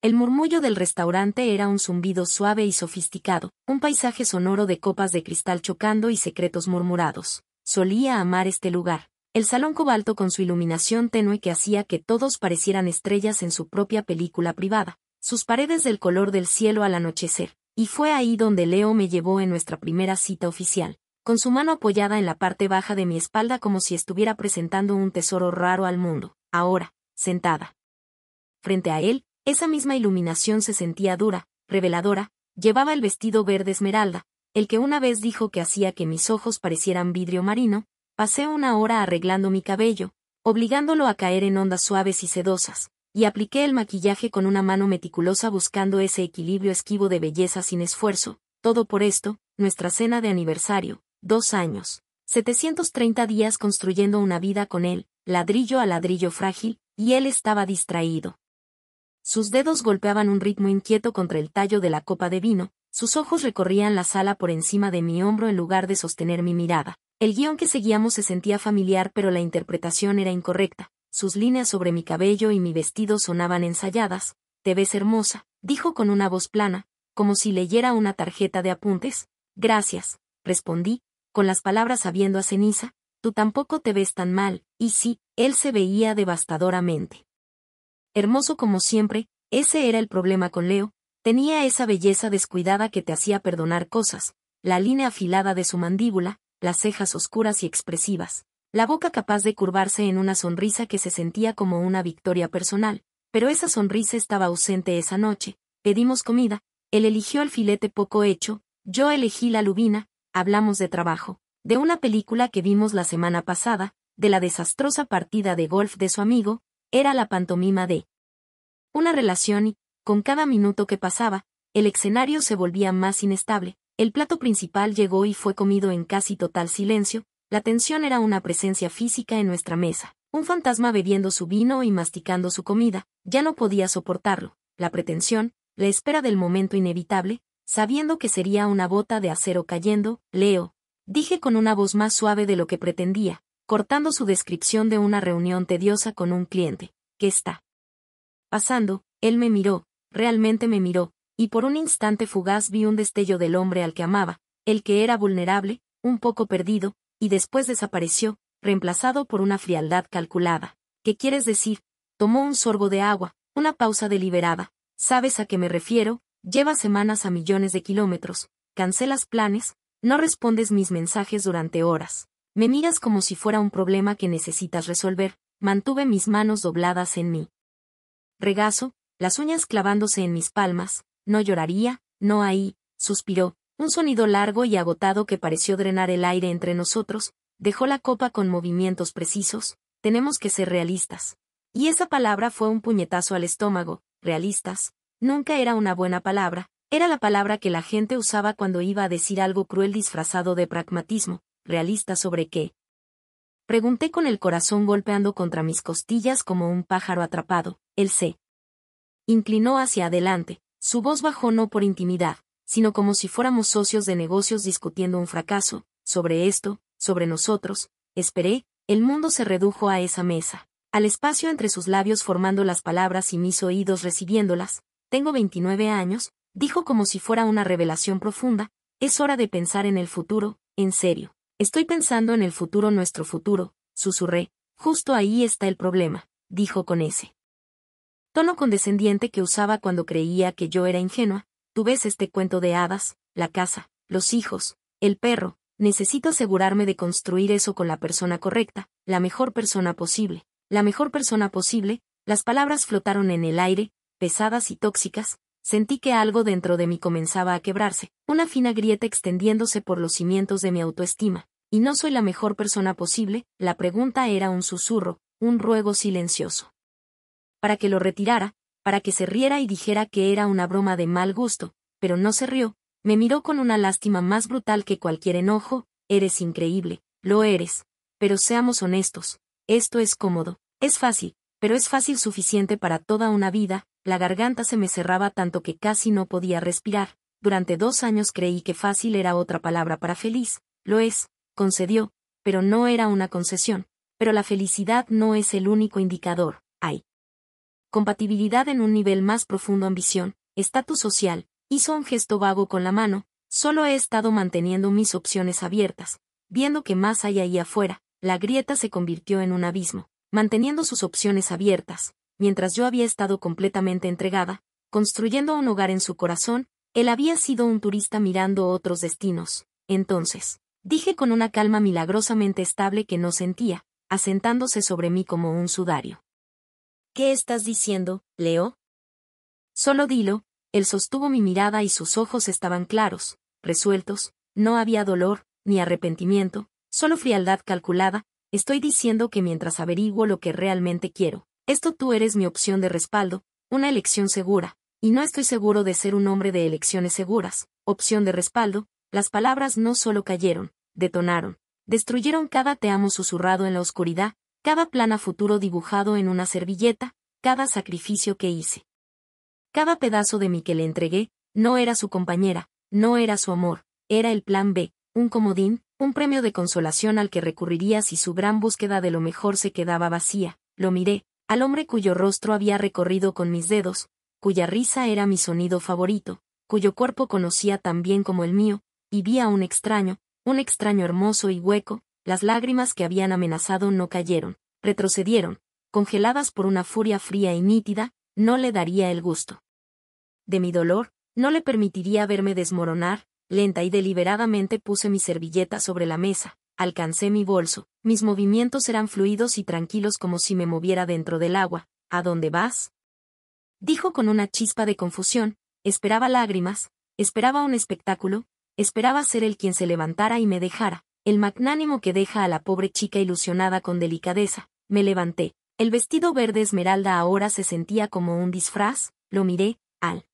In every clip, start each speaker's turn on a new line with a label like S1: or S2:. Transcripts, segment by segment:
S1: El murmullo del restaurante era un zumbido suave y sofisticado, un paisaje sonoro de copas de cristal chocando y secretos murmurados. Solía amar este lugar. El salón cobalto con su iluminación tenue que hacía que todos parecieran estrellas en su propia película privada, sus paredes del color del cielo al anochecer. Y fue ahí donde Leo me llevó en nuestra primera cita oficial, con su mano apoyada en la parte baja de mi espalda como si estuviera presentando un tesoro raro al mundo. Ahora, sentada frente a él, esa misma iluminación se sentía dura, reveladora. Llevaba el vestido verde esmeralda, el que una vez dijo que hacía que mis ojos parecieran vidrio marino. Pasé una hora arreglando mi cabello, obligándolo a caer en ondas suaves y sedosas, y apliqué el maquillaje con una mano meticulosa buscando ese equilibrio esquivo de belleza sin esfuerzo. Todo por esto, nuestra cena de aniversario, 2 años, 730 días construyendo una vida con él, ladrillo a ladrillo frágil, y él estaba distraído. Sus dedos golpeaban un ritmo inquieto contra el tallo de la copa de vino, sus ojos recorrían la sala por encima de mi hombro en lugar de sostener mi mirada. El guión que seguíamos se sentía familiar pero la interpretación era incorrecta. Sus líneas sobre mi cabello y mi vestido sonaban ensayadas. «Te ves hermosa», dijo con una voz plana, como si leyera una tarjeta de apuntes. «Gracias», respondí, con las palabras sabiendo a ceniza. «Tú tampoco te ves tan mal», y sí, él se veía devastadoramente hermoso como siempre. Ese era el problema con Leo. Tenía esa belleza descuidada que te hacía perdonar cosas, la línea afilada de su mandíbula, las cejas oscuras y expresivas, la boca capaz de curvarse en una sonrisa que se sentía como una victoria personal, pero esa sonrisa estaba ausente esa noche. Pedimos comida, él eligió el filete poco hecho, yo elegí la lubina, hablamos de trabajo, de una película que vimos la semana pasada, de la desastrosa partida de golf de su amigo. Era la pantomima de una relación y, con cada minuto que pasaba, el escenario se volvía más inestable. El plato principal llegó y fue comido en casi total silencio. La tensión era una presencia física en nuestra mesa, un fantasma bebiendo su vino y masticando su comida. Ya no podía soportarlo, la pretensión, la espera del momento inevitable, sabiendo que sería una bota de acero cayendo. «Leo», dije con una voz más suave de lo que pretendía, cortando su descripción de una reunión tediosa con un cliente. «¿Qué está pasando?». Él me miró, realmente me miró, y por un instante fugaz vi un destello del hombre al que amaba, el que era vulnerable, un poco perdido, y después desapareció, reemplazado por una frialdad calculada. «¿Qué quieres decir?». Tomó un sorbo de agua, una pausa deliberada. «¿Sabes a qué me refiero? Llevas semanas a millones de kilómetros, cancelas planes, no respondes mis mensajes durante horas. Me miras como si fuera un problema que necesitas resolver». Mantuve mis manos dobladas en mi regazo, las uñas clavándose en mis palmas. «No lloraría, no ahí», suspiró, un sonido largo y agotado que pareció drenar el aire entre nosotros. Dejó la copa con movimientos precisos. «Tenemos que ser realistas». Y esa palabra fue un puñetazo al estómago. Realistas. Nunca era una buena palabra. Era la palabra que la gente usaba cuando iba a decir algo cruel disfrazado de pragmatismo. ¿Realista sobre qué?, pregunté con el corazón golpeando contra mis costillas como un pájaro atrapado. Él se inclinó hacia adelante, su voz bajó no por intimidad, sino como si fuéramos socios de negocios discutiendo un fracaso. «Sobre esto, sobre nosotros». Esperé, el mundo se redujo a esa mesa, al espacio entre sus labios formando las palabras y mis oídos recibiéndolas. «Tengo 29 años», dijo como si fuera una revelación profunda. «Es hora de pensar en el futuro, en serio». «Estoy pensando en el futuro, nuestro futuro», susurré. «Justo ahí está el problema», dijo con ese tono condescendiente que usaba cuando creía que yo era ingenua. «Tú ves este cuento de hadas, la casa, los hijos, el perro. Necesito asegurarme de construir eso con la persona correcta, la mejor persona posible». «La mejor persona posible». Las palabras flotaron en el aire, pesadas y tóxicas. Sentí que algo dentro de mí comenzaba a quebrarse, una fina grieta extendiéndose por los cimientos de mi autoestima. «¿Y no soy la mejor persona posible?». La pregunta era un susurro, un ruego silencioso. Para que lo retirara, para que se riera y dijera que era una broma de mal gusto, pero no se rió. Me miró con una lástima más brutal que cualquier enojo. «Eres increíble, lo eres. Pero seamos honestos, esto es cómodo, es fácil, pero es fácil suficiente para toda una vida». La garganta se me cerraba tanto que casi no podía respirar. Durante 2 años creí que fácil era otra palabra para feliz. «Lo es», concedió, pero no era una concesión. «Pero la felicidad no es el único indicador. Hay compatibilidad en un nivel más profundo, ambición, estatus social. Hizo un gesto vago con la mano. Solo he estado manteniendo mis opciones abiertas, viendo que más hay ahí afuera. La grieta se convirtió en un abismo, manteniendo sus opciones abiertas, mientras yo había estado completamente entregada, construyendo un hogar en su corazón. Él había sido un turista mirando otros destinos. Entonces, dije con una calma milagrosamente estable que no sentía, asentándose sobre mí como un sudario. ¿Qué estás diciendo, Leo? Solo dilo. Él sostuvo mi mirada y sus ojos estaban claros, resueltos. No había dolor, ni arrepentimiento, solo frialdad calculada. Estoy diciendo que mientras averiguo lo que realmente quiero, tú eres mi opción de respaldo, una elección segura, y no estoy seguro de ser un hombre de elecciones seguras. Opción de respaldo. Las palabras no solo cayeron, detonaron, destruyeron cada te amo susurrado en la oscuridad, cada plan a futuro dibujado en una servilleta, cada sacrificio que hice. Cada pedazo de mí que le entregué. No era su compañera, no era su amor, era el plan B, un comodín, un premio de consolación al que recurriría si su gran búsqueda de lo mejor se quedaba vacía. Lo miré, al hombre cuyo rostro había recorrido con mis dedos, cuya risa era mi sonido favorito, cuyo cuerpo conocía tan bien como el mío, y vi a un extraño hermoso y hueco. Las lágrimas que habían amenazado no cayeron, retrocedieron, congeladas por una furia fría y nítida. No le daría el gusto de mi dolor, no le permitiría verme desmoronar. Lenta y deliberadamente puse mi servilleta sobre la mesa, alcancé mi bolso, mis movimientos eran fluidos y tranquilos como si me moviera dentro del agua. ¿A dónde vas?, dijo con una chispa de confusión. Esperaba lágrimas, esperaba un espectáculo, esperaba ser el quien se levantara y me dejara, el magnánimo que deja a la pobre chica ilusionada con delicadeza. Me levanté. El vestido verde esmeralda ahora se sentía como un disfraz. Lo miré, al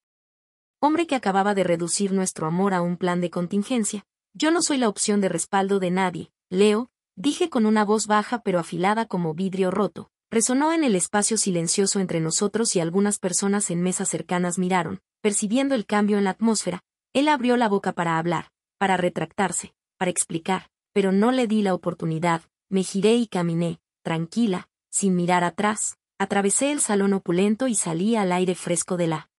S1: hombre que acababa de reducir nuestro amor a un plan de contingencia. Yo no soy la opción de respaldo de nadie, Leo, dije con una voz baja pero afilada como vidrio roto. Resonó en el espacio silencioso entre nosotros y algunas personas en mesas cercanas miraron, percibiendo el cambio en la atmósfera. Él abrió la boca para hablar, para retractarse, para explicar, pero no le di la oportunidad. Me giré y caminé, tranquila, sin mirar atrás. Atravesé el salón opulento y salí al aire fresco de la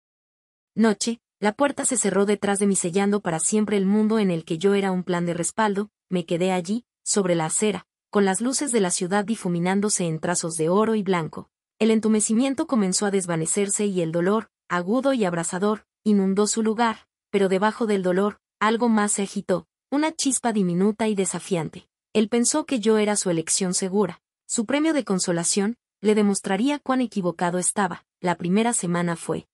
S1: noche. La puerta se cerró detrás de mí sellando para siempre el mundo en el que yo era un plan de respaldo. Me quedé allí, sobre la acera, con las luces de la ciudad difuminándose en trazos de oro y blanco. El entumecimiento comenzó a desvanecerse y el dolor, agudo y abrasador, inundó su lugar, pero debajo del dolor, algo más se agitó, una chispa diminuta y desafiante. Él pensó que yo era su elección segura, su premio de consolación. Le demostraría cuán equivocado estaba. La primera semana fue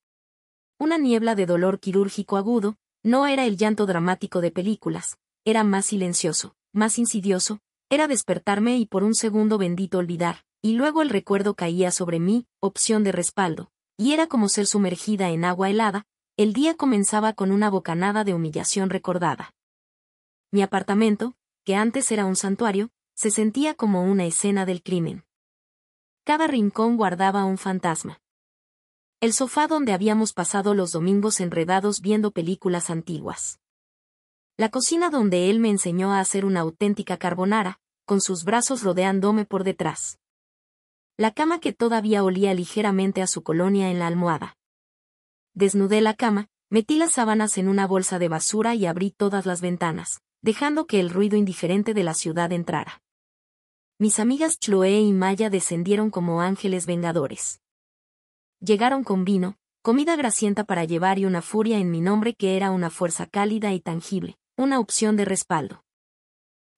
S1: una niebla de dolor quirúrgico agudo. No era el llanto dramático de películas, era más silencioso, más insidioso. Era despertarme y por un segundo bendito olvidar, y luego el recuerdo caía sobre mí, opción de respaldo, y era como ser sumergida en agua helada. El día comenzaba con una bocanada de humillación recordada. Mi apartamento, que antes era un santuario, se sentía como una escena del crimen. Cada rincón guardaba un fantasma. El sofá donde habíamos pasado los domingos enredados viendo películas antiguas. La cocina donde él me enseñó a hacer una auténtica carbonara, con sus brazos rodeándome por detrás. La cama que todavía olía ligeramente a su colonia en la almohada. Desnudé la cama, metí las sábanas en una bolsa de basura y abrí todas las ventanas, dejando que el ruido indiferente de la ciudad entrara. Mis amigas Chloe y Maya descendieron como ángeles vengadores. Llegaron con vino, comida grasienta para llevar y una furia en mi nombre que era una fuerza cálida y tangible, una opción de respaldo.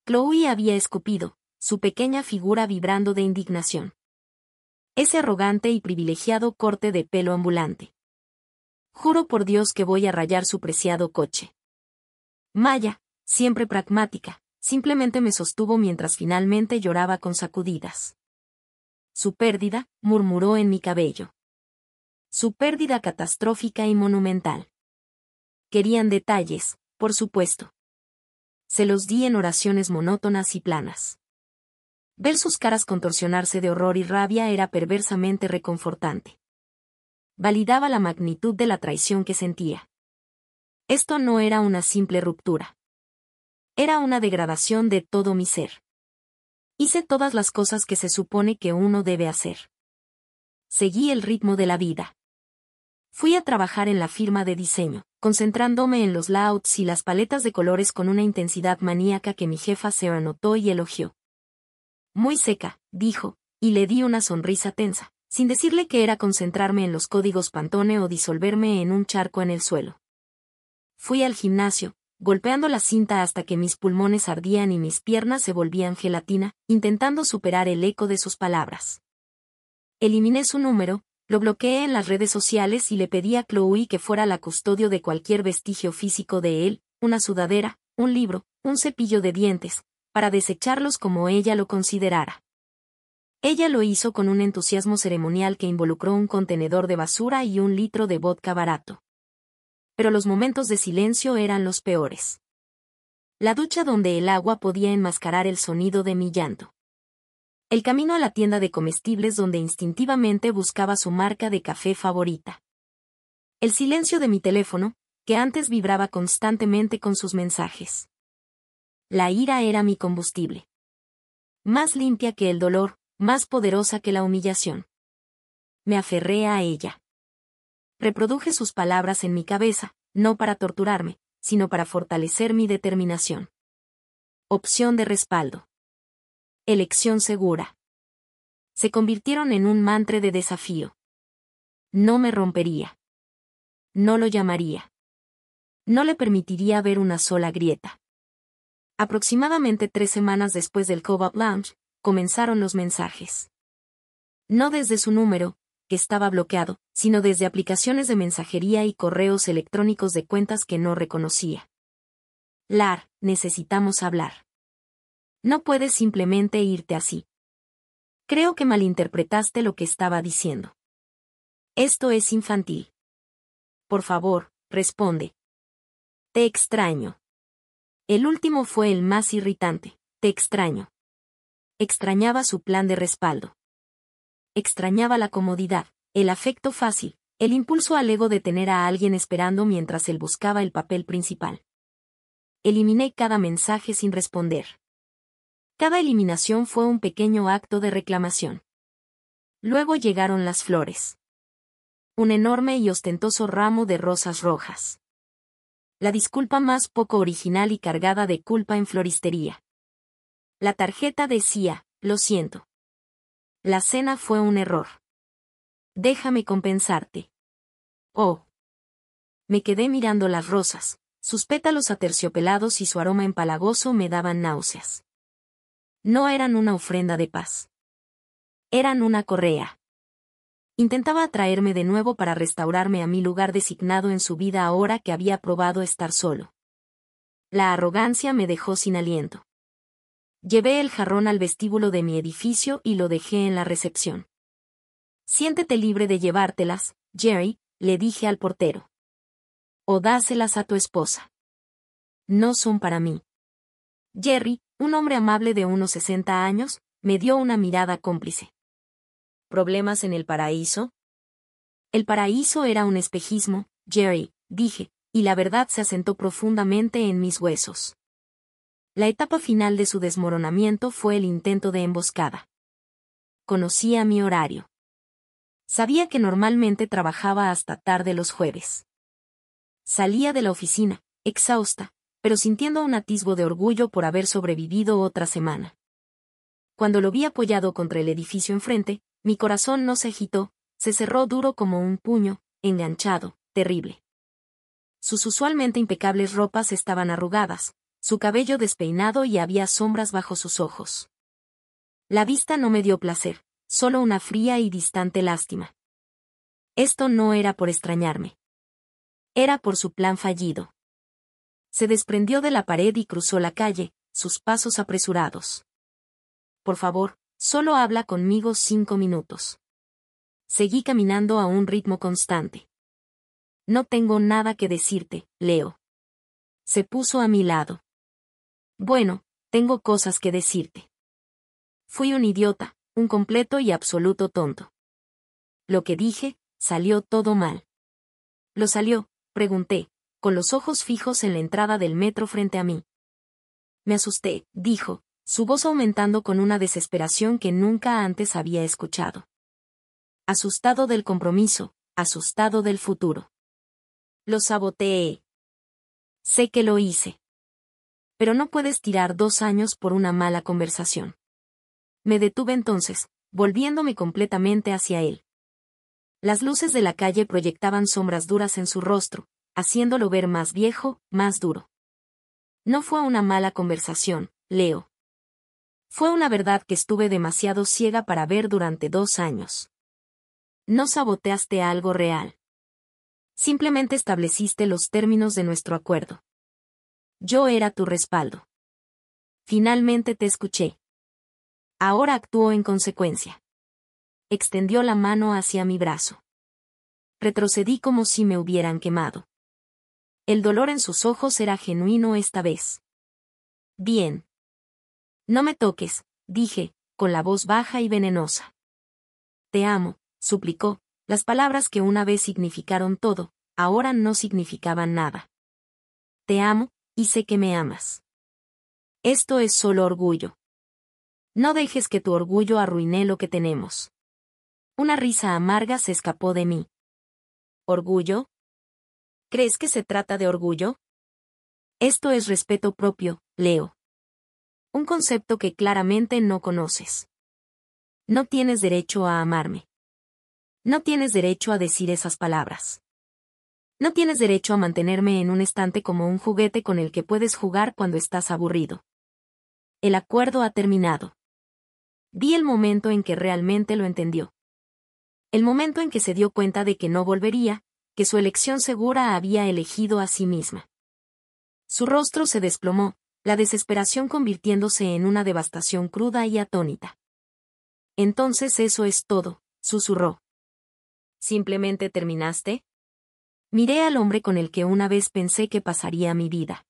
S1: Chloe había escupido, su pequeña figura vibrando de indignación. Ese arrogante y privilegiado corte de pelo ambulante. Juro por Dios que voy a rayar su preciado coche. Maya, siempre pragmática, simplemente me sostuvo mientras finalmente lloraba con sacudidas. Su pérdida, murmuró en mi cabello. Su pérdida catastrófica y monumental. Querían detalles, por supuesto. Se los di en oraciones monótonas y planas. Ver sus caras contorsionarse de horror y rabia era perversamente reconfortante. Validaba la magnitud de la traición que sentía. Esto no era una simple ruptura. Era una degradación de todo mi ser. Hice todas las cosas que se supone que uno debe hacer. Seguí el ritmo de la vida. Fui a trabajar en la firma de diseño, concentrándome en los layouts y las paletas de colores con una intensidad maníaca que mi jefa se anotó y elogió. Muy seca, dijo, y le di una sonrisa tensa, sin decirle que era concentrarme en los códigos Pantone o disolverme en un charco en el suelo. Fui al gimnasio, golpeando la cinta hasta que mis pulmones ardían y mis piernas se volvían gelatina, intentando superar el eco de sus palabras. Eliminé su número, lo bloqueé en las redes sociales y le pedí a Chloe que fuera la custodio de cualquier vestigio físico de él, una sudadera, un libro, un cepillo de dientes, para desecharlos como ella lo considerara. Ella lo hizo con un entusiasmo ceremonial que involucró un contenedor de basura y un litro de vodka barato. Pero los momentos de silencio eran los peores. La ducha donde el agua podía enmascarar el sonido de mi llanto. El camino a la tienda de comestibles donde instintivamente buscaba su marca de café favorita. El silencio de mi teléfono, que antes vibraba constantemente con sus mensajes. La ira era mi combustible. Más limpia que el dolor, más poderosa que la humillación. Me aferré a ella. Reproduje sus palabras en mi cabeza, no para torturarme, sino para fortalecer mi determinación. Opción de respaldo. Elección segura. Se convirtieron en un mantra de desafío. No me rompería. No lo llamaría. No le permitiría ver una sola grieta. Aproximadamente 3 semanas después del Cobalt Lounge, comenzaron los mensajes. No desde su número, que estaba bloqueado, sino desde aplicaciones de mensajería y correos electrónicos de cuentas que no reconocía. Lar, necesitamos hablar. No puedes simplemente irte así. Creo que malinterpretaste lo que estaba diciendo. Esto es infantil. Por favor, responde. Te extraño. El último fue el más irritante. Te extraño. Extrañaba su plan de respaldo. Extrañaba la comodidad, el afecto fácil, el impulso al ego de tener a alguien esperando mientras él buscaba el papel principal. Eliminé cada mensaje sin responder. Cada eliminación fue un pequeño acto de reclamación. Luego llegaron las flores. Un enorme y ostentoso ramo de rosas rojas. La disculpa más poco original y cargada de culpa en floristería. La tarjeta decía, lo siento. La cena fue un error. Déjame compensarte. Oh. Me quedé mirando las rosas, sus pétalos aterciopelados y su aroma empalagoso me daban náuseas. No eran una ofrenda de paz. Eran una correa. Intentaba atraerme de nuevo para restaurarme a mi lugar designado en su vida ahora que había probado estar solo. La arrogancia me dejó sin aliento. Llevé el jarrón al vestíbulo de mi edificio y lo dejé en la recepción. Siéntete libre de llevártelas, Jerry, le dije al portero. O dáselas a tu esposa. No son para mí. Jerry, un hombre amable de unos 60 años, me dio una mirada cómplice. ¿Problemas en el paraíso? El paraíso era un espejismo, Jerry, dije, y la verdad se asentó profundamente en mis huesos. La etapa final de su desmoronamiento fue el intento de emboscada. Conocía mi horario. Sabía que normalmente trabajaba hasta tarde los jueves. Salía de la oficina, exhausta, pero sintiendo un atisbo de orgullo por haber sobrevivido otra semana. Cuando lo vi apoyado contra el edificio enfrente, mi corazón no se agitó, se cerró duro como un puño, enganchado, terrible. Sus usualmente impecables ropas estaban arrugadas, su cabello despeinado y había sombras bajo sus ojos. La vista no me dio placer, solo una fría y distante lástima. Esto no era por extrañarme. Era por su plan fallido. Se desprendió de la pared y cruzó la calle, sus pasos apresurados. Por favor, solo habla conmigo 5 minutos. Seguí caminando a un ritmo constante. No tengo nada que decirte, Leo. Se puso a mi lado. Bueno, tengo cosas que decirte. Fui un idiota, un completo y absoluto tonto. Lo que dije, salió todo mal. ¿Lo salió?, pregunté, con los ojos fijos en la entrada del metro frente a mí. Me asusté, dijo, su voz aumentando con una desesperación que nunca antes había escuchado. Asustado del compromiso, asustado del futuro. Lo saboteé. Sé que lo hice. Pero no puedes tirar 2 años por una mala conversación. Me detuve entonces, volviéndome completamente hacia él. Las luces de la calle proyectaban sombras duras en su rostro, haciéndolo ver más viejo, más duro. No fue una mala conversación, Leo. Fue una verdad que estuve demasiado ciega para ver durante 2 años. No saboteaste algo real. Simplemente estableciste los términos de nuestro acuerdo. Yo era tu respaldo. Finalmente te escuché. Ahora actúo en consecuencia. Extendió la mano hacia mi brazo. Retrocedí como si me hubieran quemado. El dolor en sus ojos era genuino esta vez. Bien. No me toques, dije, con la voz baja y venenosa. Te amo, suplicó, las palabras que una vez significaron todo, ahora no significaban nada. Te amo, y sé que me amas. Esto es solo orgullo. No dejes que tu orgullo arruine lo que tenemos. Una risa amarga se escapó de mí. ¿Orgullo? ¿Crees que se trata de orgullo? Esto es respeto propio, Leo. Un concepto que claramente no conoces. No tienes derecho a amarme. No tienes derecho a decir esas palabras. No tienes derecho a mantenerme en un estante como un juguete con el que puedes jugar cuando estás aburrido. El acuerdo ha terminado. Vi el momento en que realmente lo entendió. El momento en que se dio cuenta de que no volvería, que su elección segura había elegido a sí misma. Su rostro se desplomó, la desesperación convirtiéndose en una devastación cruda y atónita. Entonces eso es todo, susurró. ¿Simplemente terminaste? Miré al hombre con el que una vez pensé que pasaría mi vida.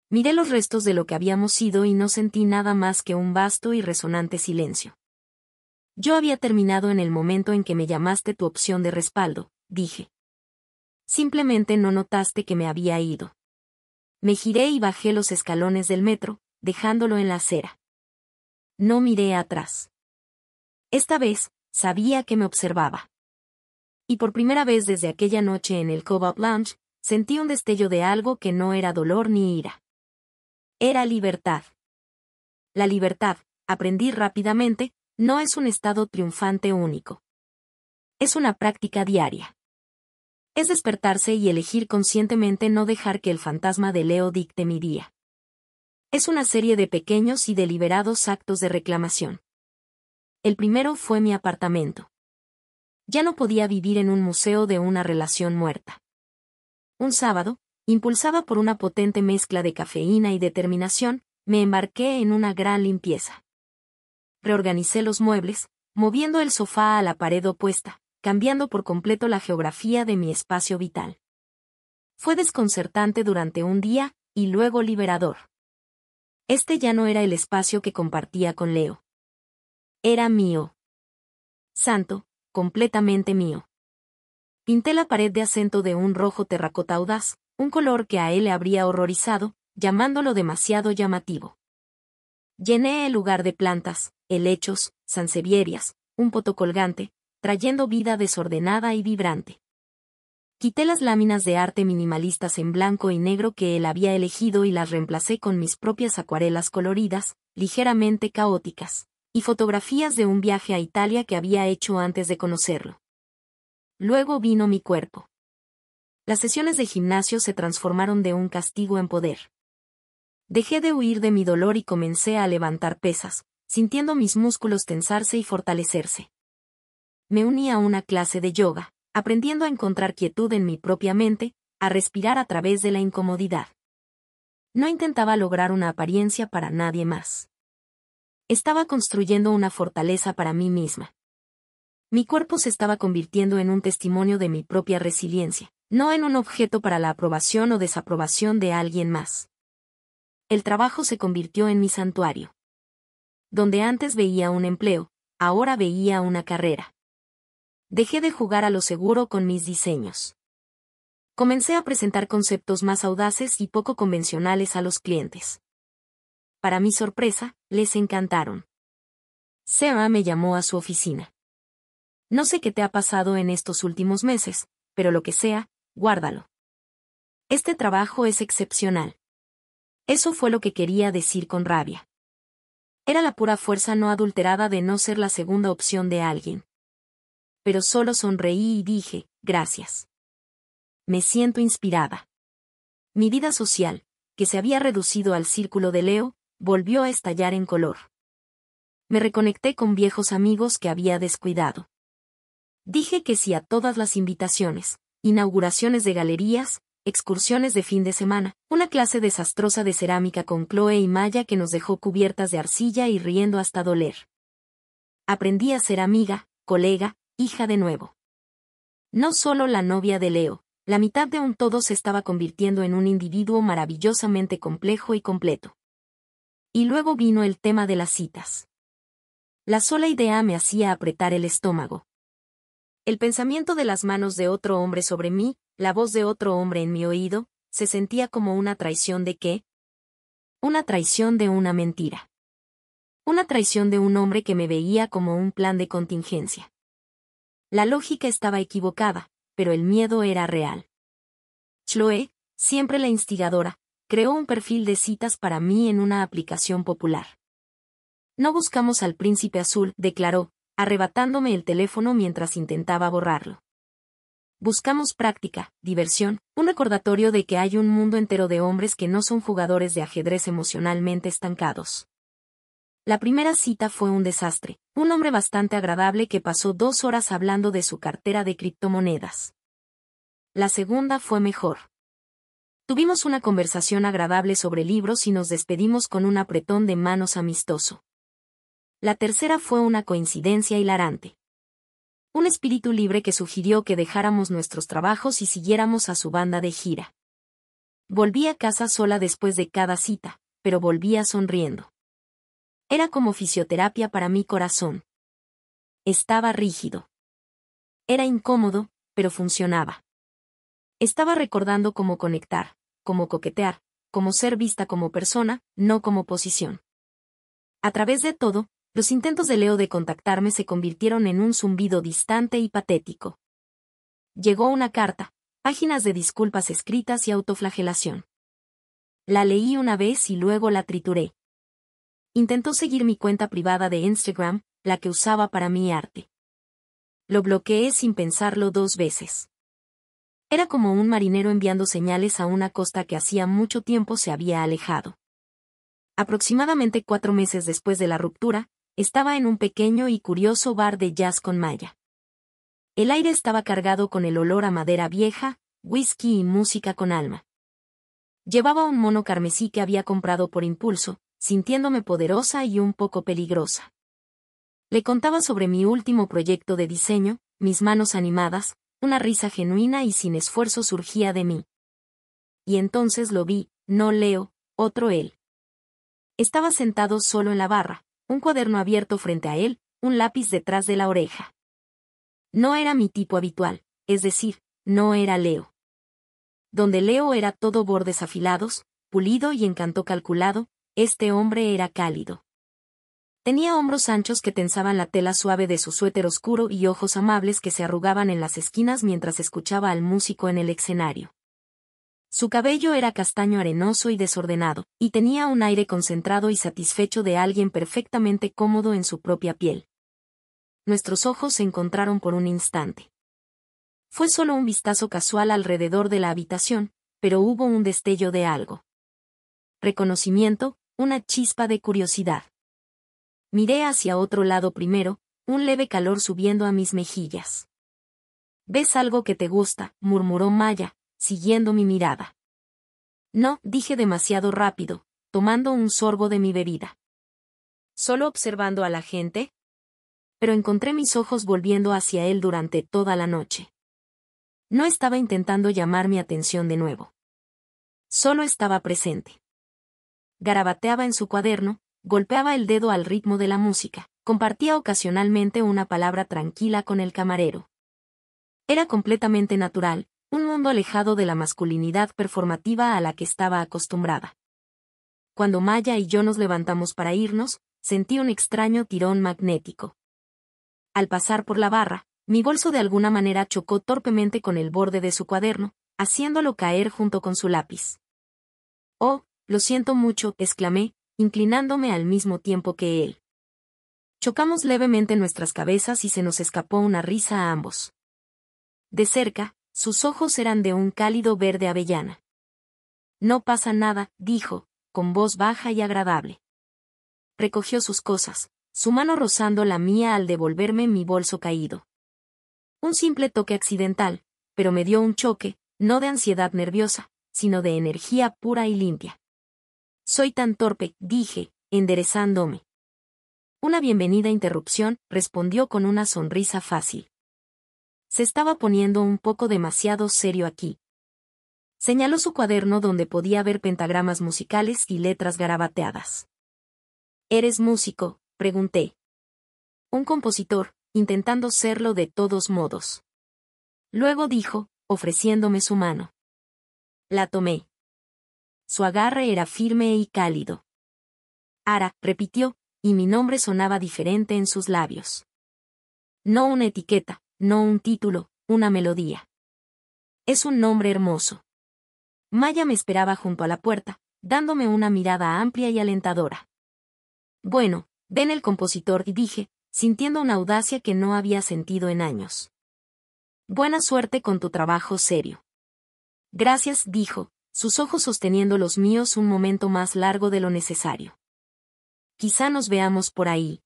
S1: Miré los restos de lo que habíamos sido y no sentí nada más que un vasto y resonante silencio. Yo había terminado en el momento en que me llamaste tu opción de respaldo, dije. Simplemente no notaste que me había ido. Me giré y bajé los escalones del metro, dejándolo en la acera. No miré atrás. Esta vez, sabía que me observaba. Y por primera vez desde aquella noche en el Cobalt Lounge, sentí un destello de algo que no era dolor ni ira. Era libertad. La libertad, aprendí rápidamente, no es un estado triunfante único. Es una práctica diaria. Es despertarse y elegir conscientemente no dejar que el fantasma de Leo dicte mi día. Es una serie de pequeños y deliberados actos de reclamación. El primero fue mi apartamento. Ya no podía vivir en un museo de una relación muerta. Un sábado, impulsada por una potente mezcla de cafeína y determinación, me embarqué en una gran limpieza. Reorganicé los muebles, moviendo el sofá a la pared opuesta, cambiando por completo la geografía de mi espacio vital. Fue desconcertante durante un día, y luego liberador. Este ya no era el espacio que compartía con Leo. Era mío. Santo, completamente mío. Pinté la pared de acento de un rojo terracota audaz, un color que a él le habría horrorizado, llamándolo demasiado llamativo. Llené el lugar de plantas, helechos, sansevierias, un poto colgante, trayendo vida desordenada y vibrante. Quité las láminas de arte minimalistas en blanco y negro que él había elegido y las reemplacé con mis propias acuarelas coloridas, ligeramente caóticas, y fotografías de un viaje a Italia que había hecho antes de conocerlo. Luego vino mi cuerpo. Las sesiones de gimnasio se transformaron de un castigo en poder. Dejé de huir de mi dolor y comencé a levantar pesas, sintiendo mis músculos tensarse y fortalecerse. Me uní a una clase de yoga, aprendiendo a encontrar quietud en mi propia mente, a respirar a través de la incomodidad. No intentaba lograr una apariencia para nadie más. Estaba construyendo una fortaleza para mí misma. Mi cuerpo se estaba convirtiendo en un testimonio de mi propia resiliencia, no en un objeto para la aprobación o desaprobación de alguien más. El trabajo se convirtió en mi santuario. Donde antes veía un empleo, ahora veía una carrera. Dejé de jugar a lo seguro con mis diseños. Comencé a presentar conceptos más audaces y poco convencionales a los clientes. Para mi sorpresa, les encantaron. Sarah me llamó a su oficina. No sé qué te ha pasado en estos últimos meses, pero lo que sea, guárdalo. Este trabajo es excepcional. Eso fue lo que quería decir con rabia. Era la pura fuerza no adulterada de no ser la segunda opción de alguien. Pero solo sonreí y dije, gracias. Me siento inspirada. Mi vida social, que se había reducido al círculo de Leo, volvió a estallar en color. Me reconecté con viejos amigos que había descuidado. Dije que sí a todas las invitaciones, inauguraciones de galerías, excursiones de fin de semana, una clase desastrosa de cerámica con Chloe y Maya que nos dejó cubiertas de arcilla y riendo hasta doler. Aprendí a ser amiga, colega, hija de nuevo. No solo la novia de Leo, la mitad de un todo se estaba convirtiendo en un individuo maravillosamente complejo y completo. Y luego vino el tema de las citas. La sola idea me hacía apretar el estómago. El pensamiento de las manos de otro hombre sobre mí, la voz de otro hombre en mi oído, se sentía como una traición de ¿qué? Una traición de una mentira. Una traición de un hombre que me veía como un plan de contingencia. La lógica estaba equivocada, pero el miedo era real. Chloe, siempre la instigadora, creó un perfil de citas para mí en una aplicación popular. No buscamos al príncipe azul, declaró, arrebatándome el teléfono mientras intentaba borrarlo. Buscamos práctica, diversión, un recordatorio de que hay un mundo entero de hombres que no son jugadores de ajedrez emocionalmente estancados. La primera cita fue un desastre, un hombre bastante agradable que pasó 2 horas hablando de su cartera de criptomonedas. La segunda fue mejor. Tuvimos una conversación agradable sobre libros y nos despedimos con un apretón de manos amistoso. La tercera fue una coincidencia hilarante. Un espíritu libre que sugirió que dejáramos nuestros trabajos y siguiéramos a su banda de gira. Volví a casa sola después de cada cita, pero volvía sonriendo. Era como fisioterapia para mi corazón. Estaba rígido. Era incómodo, pero funcionaba. Estaba recordando cómo conectar, cómo coquetear, cómo ser vista como persona, no como posición. A través de todo, los intentos de Leo de contactarme se convirtieron en un zumbido distante y patético. Llegó una carta, páginas de disculpas escritas y autoflagelación. La leí una vez y luego la trituré. Intentó seguir mi cuenta privada de Instagram, la que usaba para mi arte. Lo bloqueé sin pensarlo 2 veces. Era como un marinero enviando señales a una costa que hacía mucho tiempo se había alejado. Aproximadamente 4 meses después de la ruptura, estaba en un pequeño y curioso bar de jazz con Maya. El aire estaba cargado con el olor a madera vieja, whisky y música con alma. Llevaba un mono carmesí que había comprado por impulso, sintiéndome poderosa y un poco peligrosa. Le contaba sobre mi último proyecto de diseño, mis manos animadas, una risa genuina y sin esfuerzo surgía de mí. Y entonces lo vi, no Leo, otro él. Estaba sentado solo en la barra, un cuaderno abierto frente a él, un lápiz detrás de la oreja. No era mi tipo habitual, es decir, no era Leo. Donde Leo era todo bordes afilados, pulido y encanto calculado, este hombre era cálido. Tenía hombros anchos que tensaban la tela suave de su suéter oscuro y ojos amables que se arrugaban en las esquinas mientras escuchaba al músico en el escenario. Su cabello era castaño arenoso y desordenado, y tenía un aire concentrado y satisfecho de alguien perfectamente cómodo en su propia piel. Nuestros ojos se encontraron por un instante. Fue solo un vistazo casual alrededor de la habitación, pero hubo un destello de algo. Reconocimiento, una chispa de curiosidad. Miré hacia otro lado primero, un leve calor subiendo a mis mejillas. «¿Ves algo que te gusta?», murmuró Maya, siguiendo mi mirada. No, dije demasiado rápido, tomando un sorbo de mi bebida. ¿Solo observando a la gente? Pero encontré mis ojos volviendo hacia él durante toda la noche. No estaba intentando llamar mi atención de nuevo. Solo estaba presente. Garabateaba en su cuaderno, golpeaba el dedo al ritmo de la música, compartía ocasionalmente una palabra tranquila con el camarero. Era completamente natural, un mundo alejado de la masculinidad performativa a la que estaba acostumbrada. Cuando Maya y yo nos levantamos para irnos, sentí un extraño tirón magnético. Al pasar por la barra, Mi bolso de alguna manera chocó torpemente con el borde de su cuaderno, haciéndolo caer junto con su lápiz. «Oh, lo siento mucho», exclamé, inclinándome al mismo tiempo que él. Chocamos levemente nuestras cabezas y se nos escapó una risa a ambos. De cerca, sus ojos eran de un cálido verde avellana. «No pasa nada», dijo, con voz baja y agradable. Recogió sus cosas, su mano rozando la mía al devolverme mi bolso caído. Un simple toque accidental, pero me dio un choque, no de ansiedad nerviosa, sino de energía pura y limpia. «Soy tan torpe», dije, enderezándome. «Una bienvenida interrupción», respondió con una sonrisa fácil. Se estaba poniendo un poco demasiado serio aquí. Señaló su cuaderno donde podía ver pentagramas musicales y letras garabateadas. «¿Eres músico?», pregunté. «Un compositor, intentando serlo de todos modos». Luego dijo, ofreciéndome su mano. La tomé. Su agarre era firme y cálido. «Ara», repitió, y mi nombre sonaba diferente en sus labios. No una etiqueta, no un título, una melodía. Es un nombre hermoso. Maya me esperaba junto a la puerta, dándome una mirada amplia y alentadora. «Bueno, ven», el compositor, dije, sintiendo una audacia que no había sentido en años. «Buena suerte con tu trabajo serio». «Gracias», dijo, sus ojos sosteniendo los míos un momento más largo de lo necesario. «Quizá nos veamos por ahí».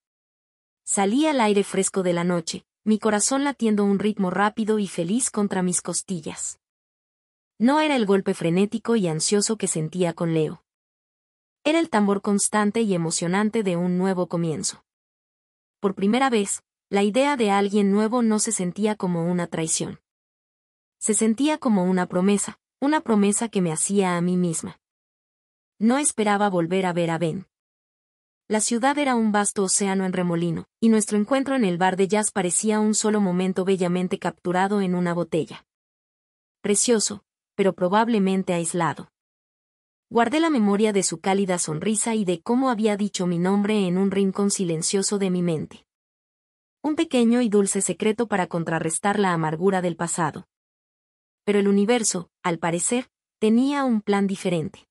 S1: Salí al aire fresco de la noche, mi corazón latiendo un ritmo rápido y feliz contra mis costillas. No era el golpe frenético y ansioso que sentía con Leo. Era el tambor constante y emocionante de un nuevo comienzo. Por primera vez, la idea de alguien nuevo no se sentía como una traición. Se sentía como una promesa que me hacía a mí misma. No esperaba volver a ver a Ben. La ciudad era un vasto océano en remolino, y nuestro encuentro en el bar de jazz parecía un solo momento bellamente capturado en una botella. Precioso, pero probablemente aislado. Guardé la memoria de su cálida sonrisa y de cómo había dicho mi nombre en un rincón silencioso de mi mente. Un pequeño y dulce secreto para contrarrestar la amargura del pasado. Pero el universo, al parecer, tenía un plan diferente.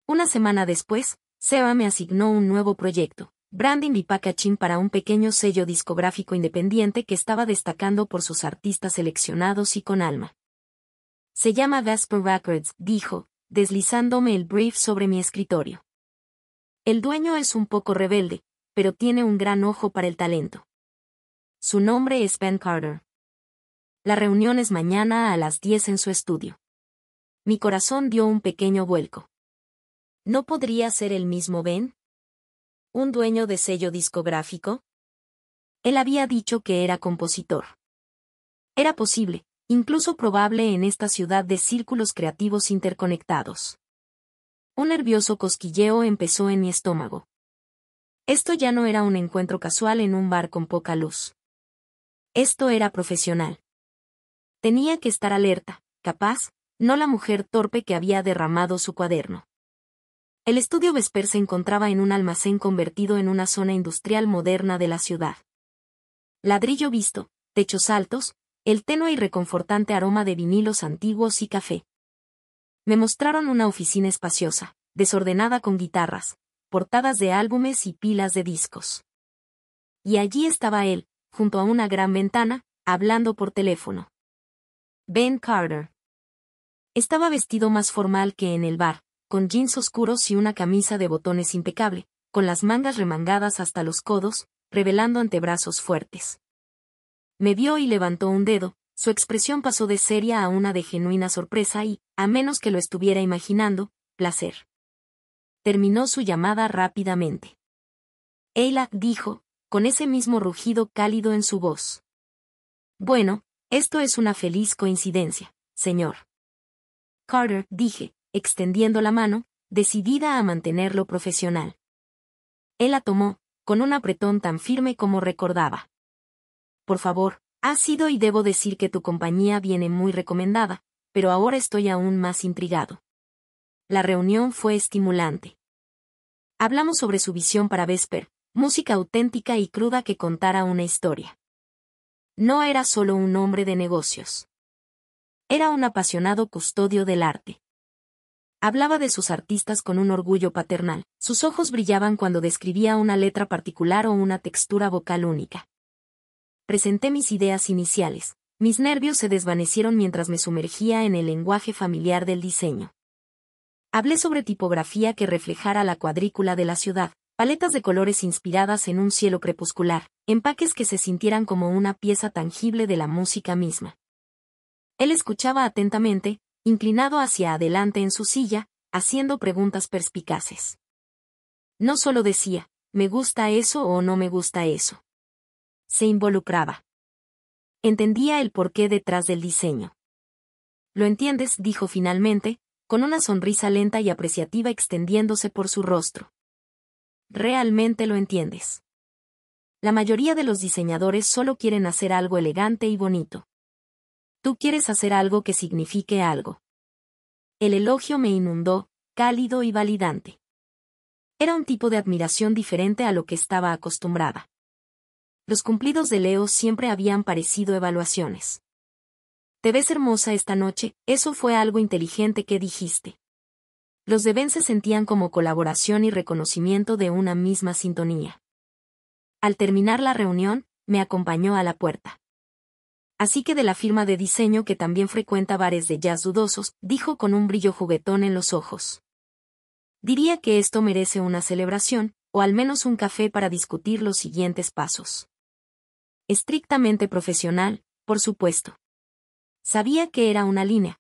S1: Una semana después, Seba me asignó un nuevo proyecto, branding y packaging para un pequeño sello discográfico independiente que estaba destacando por sus artistas seleccionados y con alma. Se llama Vesper Records, dijo, deslizándome el brief sobre mi escritorio. El dueño es un poco rebelde, pero tiene un gran ojo para el talento. Su nombre es Ben Carter. La reunión es mañana a las 10 en su estudio. Mi corazón dio un pequeño vuelco. ¿No podría ser el mismo Ben? ¿Un dueño de sello discográfico? Él había dicho que era compositor. Era posible, incluso probable en esta ciudad de círculos creativos interconectados. Un nervioso cosquilleo empezó en mi estómago. Esto ya no era un encuentro casual en un bar con poca luz. Esto era profesional. Tenía que estar alerta, capaz, no la mujer torpe que había derramado su cuaderno. El estudio Vesper se encontraba en un almacén convertido en una zona industrial moderna de la ciudad. Ladrillo visto, techos altos, el tenue y reconfortante aroma de vinilos antiguos y café. Me mostraron una oficina espaciosa, desordenada con guitarras, portadas de álbumes y pilas de discos. Y allí estaba él, junto a una gran ventana, hablando por teléfono. Ben Carter. Estaba vestido más formal que en el bar, con jeans oscuros y una camisa de botones impecable, con las mangas remangadas hasta los codos, revelando antebrazos fuertes. Me vio y levantó un dedo, su expresión pasó de seria a una de genuina sorpresa y, a menos que lo estuviera imaginando, placer. Terminó su llamada rápidamente. Eila dijo, con ese mismo rugido cálido en su voz. Bueno, esto es una feliz coincidencia, señor. Carter, dije, extendiendo la mano, decidida a mantenerlo profesional. Él la tomó, con un apretón tan firme como recordaba. Por favor, ha sido y debo decir que tu compañía viene muy recomendada, pero ahora estoy aún más intrigado. La reunión fue estimulante. Hablamos sobre su visión para Vesper, música auténtica y cruda que contara una historia. No era solo un hombre de negocios. Era un apasionado custodio del arte. Hablaba de sus artistas con un orgullo paternal. Sus ojos brillaban cuando describía una letra particular o una textura vocal única. Presenté mis ideas iniciales. Mis nervios se desvanecieron mientras me sumergía en el lenguaje familiar del diseño. Hablé sobre tipografía que reflejara la cuadrícula de la ciudad, paletas de colores inspiradas en un cielo crepuscular, empaques que se sintieran como una pieza tangible de la música misma. Él escuchaba atentamente, inclinado hacia adelante en su silla, haciendo preguntas perspicaces. No solo decía, me gusta eso o no me gusta eso. Se involucraba. Entendía el porqué detrás del diseño. ¿Lo entiendes?, dijo finalmente, con una sonrisa lenta y apreciativa extendiéndose por su rostro. ¿Realmente lo entiendes? La mayoría de los diseñadores solo quieren hacer algo elegante y bonito. Tú quieres hacer algo que signifique algo. El elogio me inundó, cálido y validante. Era un tipo de admiración diferente a lo que estaba acostumbrada. Los cumplidos de Leo siempre habían parecido evaluaciones. Te ves hermosa esta noche, eso fue algo inteligente que dijiste. Los de Ben se sentían como colaboración y reconocimiento de una misma sintonía. Al terminar la reunión, me acompañó a la puerta. Así que de la firma de diseño que también frecuenta bares de jazz dudosos, dijo con un brillo juguetón en los ojos. Diría que esto merece una celebración, o al menos un café para discutir los siguientes pasos. Estrictamente profesional, por supuesto. Sabía que era una línea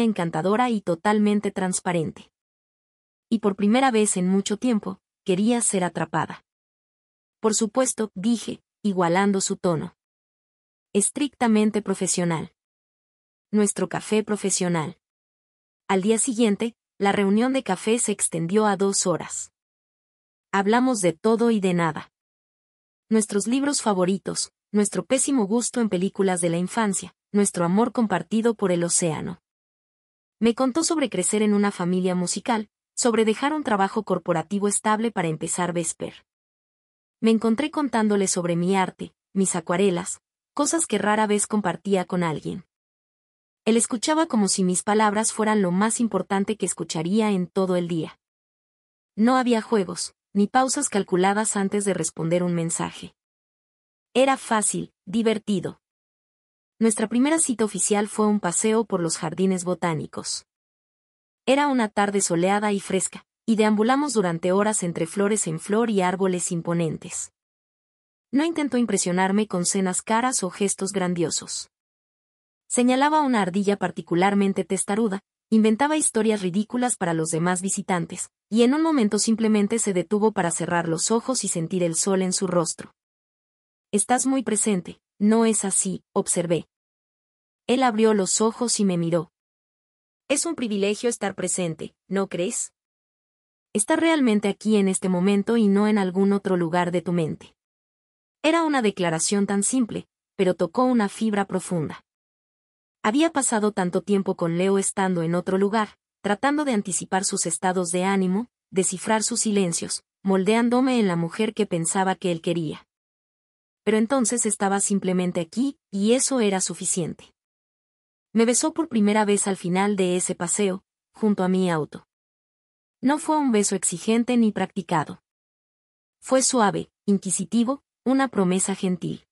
S1: encantadora y totalmente transparente. Y por primera vez en mucho tiempo, quería ser atrapada. Por supuesto, dije, igualando su tono. Estrictamente profesional. Nuestro café profesional. Al día siguiente, la reunión de café se extendió a 2 horas. Hablamos de todo y de nada. Nuestros libros favoritos, nuestro pésimo gusto en películas de la infancia, nuestro amor compartido por el océano. Me contó sobre crecer en una familia musical, sobre dejar un trabajo corporativo estable para empezar Vesper. Me encontré contándole sobre mi arte, mis acuarelas, cosas que rara vez compartía con alguien. Él escuchaba como si mis palabras fueran lo más importante que escucharía en todo el día. No había juegos, ni pausas calculadas antes de responder un mensaje. Era fácil, divertido. Nuestra primera cita oficial fue un paseo por los jardines botánicos. Era una tarde soleada y fresca, y deambulamos durante horas entre flores en flor y árboles imponentes. No intentó impresionarme con cenas caras o gestos grandiosos. Señalaba una ardilla particularmente testaruda, inventaba historias ridículas para los demás visitantes, y en un momento simplemente se detuvo para cerrar los ojos y sentir el sol en su rostro. Estás muy presente, ¿no es así?, observé. Él abrió los ojos y me miró. Es un privilegio estar presente, ¿no crees? Estar realmente aquí en este momento y no en algún otro lugar de tu mente. Era una declaración tan simple, pero tocó una fibra profunda. Había pasado tanto tiempo con Leo estando en otro lugar, tratando de anticipar sus estados de ánimo, descifrar sus silencios, moldeándome en la mujer que pensaba que él quería. Pero entonces estaba simplemente aquí, y eso era suficiente. Me besó por primera vez al final de ese paseo, junto a mi auto. No fue un beso exigente ni practicado. Fue suave, inquisitivo, una promesa gentil.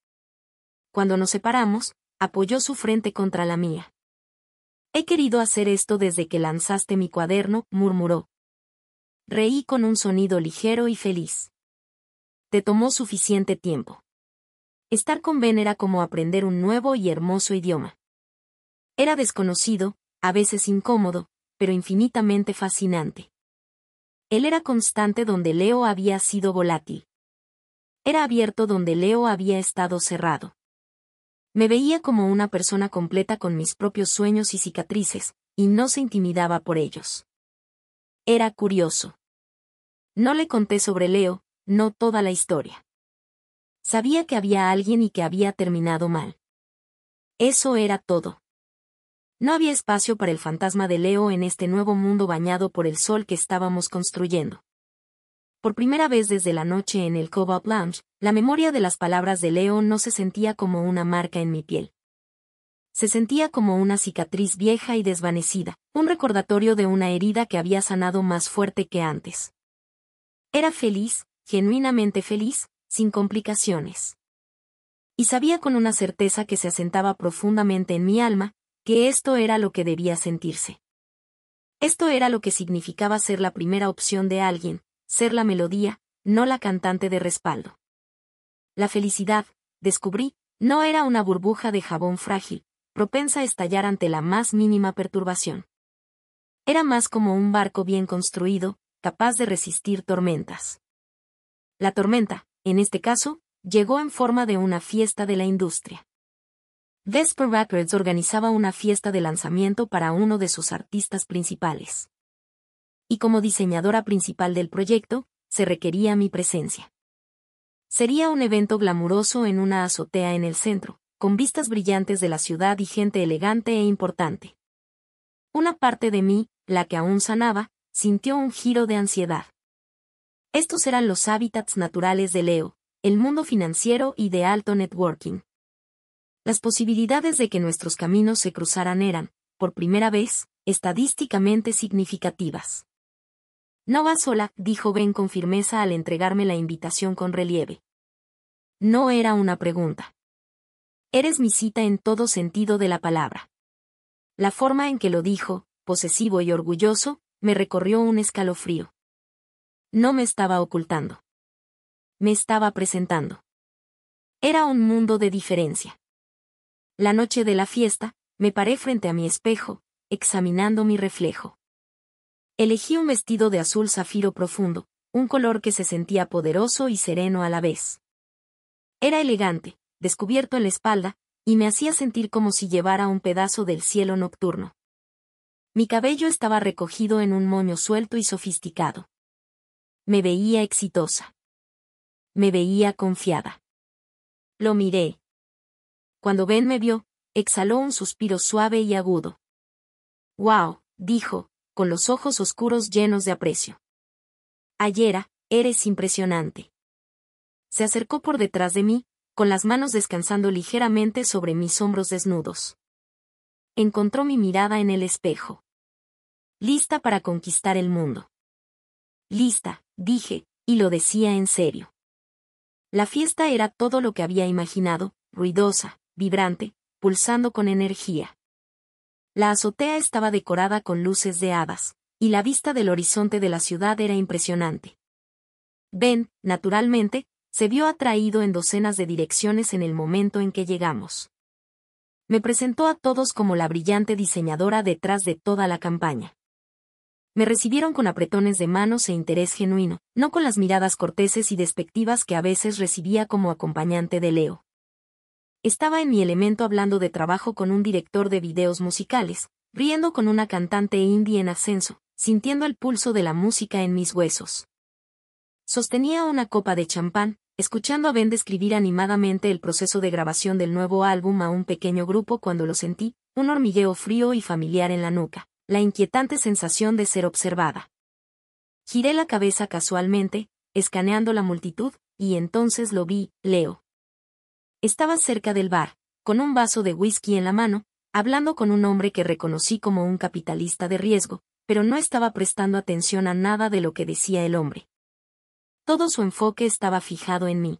S1: Cuando nos separamos, apoyó su frente contra la mía. He querido hacer esto desde que lanzaste mi cuaderno, murmuró. Reí con un sonido ligero y feliz. Te tomó suficiente tiempo. Estar con Ben era como aprender un nuevo y hermoso idioma. Era desconocido, a veces incómodo, pero infinitamente fascinante. Él era constante donde Leo había sido volátil. Era abierto donde Leo había estado cerrado. Me veía como una persona completa con mis propios sueños y cicatrices, y no se intimidaba por ellos. Era curioso. No le conté sobre Leo, no toda la historia. Sabía que había alguien y que había terminado mal. Eso era todo. No había espacio para el fantasma de Leo en este nuevo mundo bañado por el sol que estábamos construyendo. Por primera vez desde la noche en el Cobalt Lounge, la memoria de las palabras de Leo no se sentía como una marca en mi piel. Se sentía como una cicatriz vieja y desvanecida, un recordatorio de una herida que había sanado más fuerte que antes. Era feliz, genuinamente feliz, sin complicaciones. Y sabía con una certeza que se asentaba profundamente en mi alma, que esto era lo que debía sentirse. Esto era lo que significaba ser la primera opción de alguien, ser la melodía, no la cantante de respaldo. La felicidad, descubrí, no era una burbuja de jabón frágil, propensa a estallar ante la más mínima perturbación. Era más como un barco bien construido, capaz de resistir tormentas. La tormenta, en este caso, llegó en forma de una fiesta de la industria. Vesper Records organizaba una fiesta de lanzamiento para uno de sus artistas principales. Y como diseñadora principal del proyecto, se requería mi presencia. Sería un evento glamuroso en una azotea en el centro, con vistas brillantes de la ciudad y gente elegante e importante. Una parte de mí, la que aún sanaba, sintió un giro de ansiedad. Estos eran los hábitats naturales de Leo, el mundo financiero y de alto networking. Las posibilidades de que nuestros caminos se cruzaran eran, por primera vez, estadísticamente significativas. No vas sola, dijo Ben con firmeza al entregarme la invitación con relieve. No era una pregunta. Eres mi cita en todo sentido de la palabra. La forma en que lo dijo, posesivo y orgulloso, me recorrió un escalofrío. No me estaba ocultando. Me estaba presentando. Era un mundo de diferencia. La noche de la fiesta, me paré frente a mi espejo, examinando mi reflejo. Elegí un vestido de azul zafiro profundo, un color que se sentía poderoso y sereno a la vez. Era elegante, descubierto en la espalda, y me hacía sentir como si llevara un pedazo del cielo nocturno. Mi cabello estaba recogido en un moño suelto y sofisticado. Me veía exitosa. Me veía confiada. Lo miré. Cuando Ben me vio, exhaló un suspiro suave y agudo. «¡Wow!», dijo, con los ojos oscuros llenos de aprecio. «Ayera, eres impresionante». Se acercó por detrás de mí, con las manos descansando ligeramente sobre mis hombros desnudos. Encontró mi mirada en el espejo. «Lista para conquistar el mundo». «Lista», dije, y lo decía en serio. La fiesta era todo lo que había imaginado, ruidosa, vibrante, pulsando con energía. La azotea estaba decorada con luces de hadas, y la vista del horizonte de la ciudad era impresionante. Ben, naturalmente, se vio atraído en docenas de direcciones en el momento en que llegamos. Me presentó a todos como la brillante diseñadora detrás de toda la campaña. Me recibieron con apretones de manos e interés genuino, no con las miradas corteses y despectivas que a veces recibía como acompañante de Leo. Estaba en mi elemento hablando de trabajo con un director de videos musicales, riendo con una cantante indie en ascenso, sintiendo el pulso de la música en mis huesos. Sostenía una copa de champán, escuchando a Ben describir animadamente el proceso de grabación del nuevo álbum a un pequeño grupo cuando lo sentí, un hormigueo frío y familiar en la nuca, la inquietante sensación de ser observada. Giré la cabeza casualmente, escaneando la multitud, y entonces lo vi, Leo. Estaba cerca del bar, con un vaso de whisky en la mano, hablando con un hombre que reconocí como un capitalista de riesgo, pero no estaba prestando atención a nada de lo que decía el hombre. Todo su enfoque estaba fijado en mí.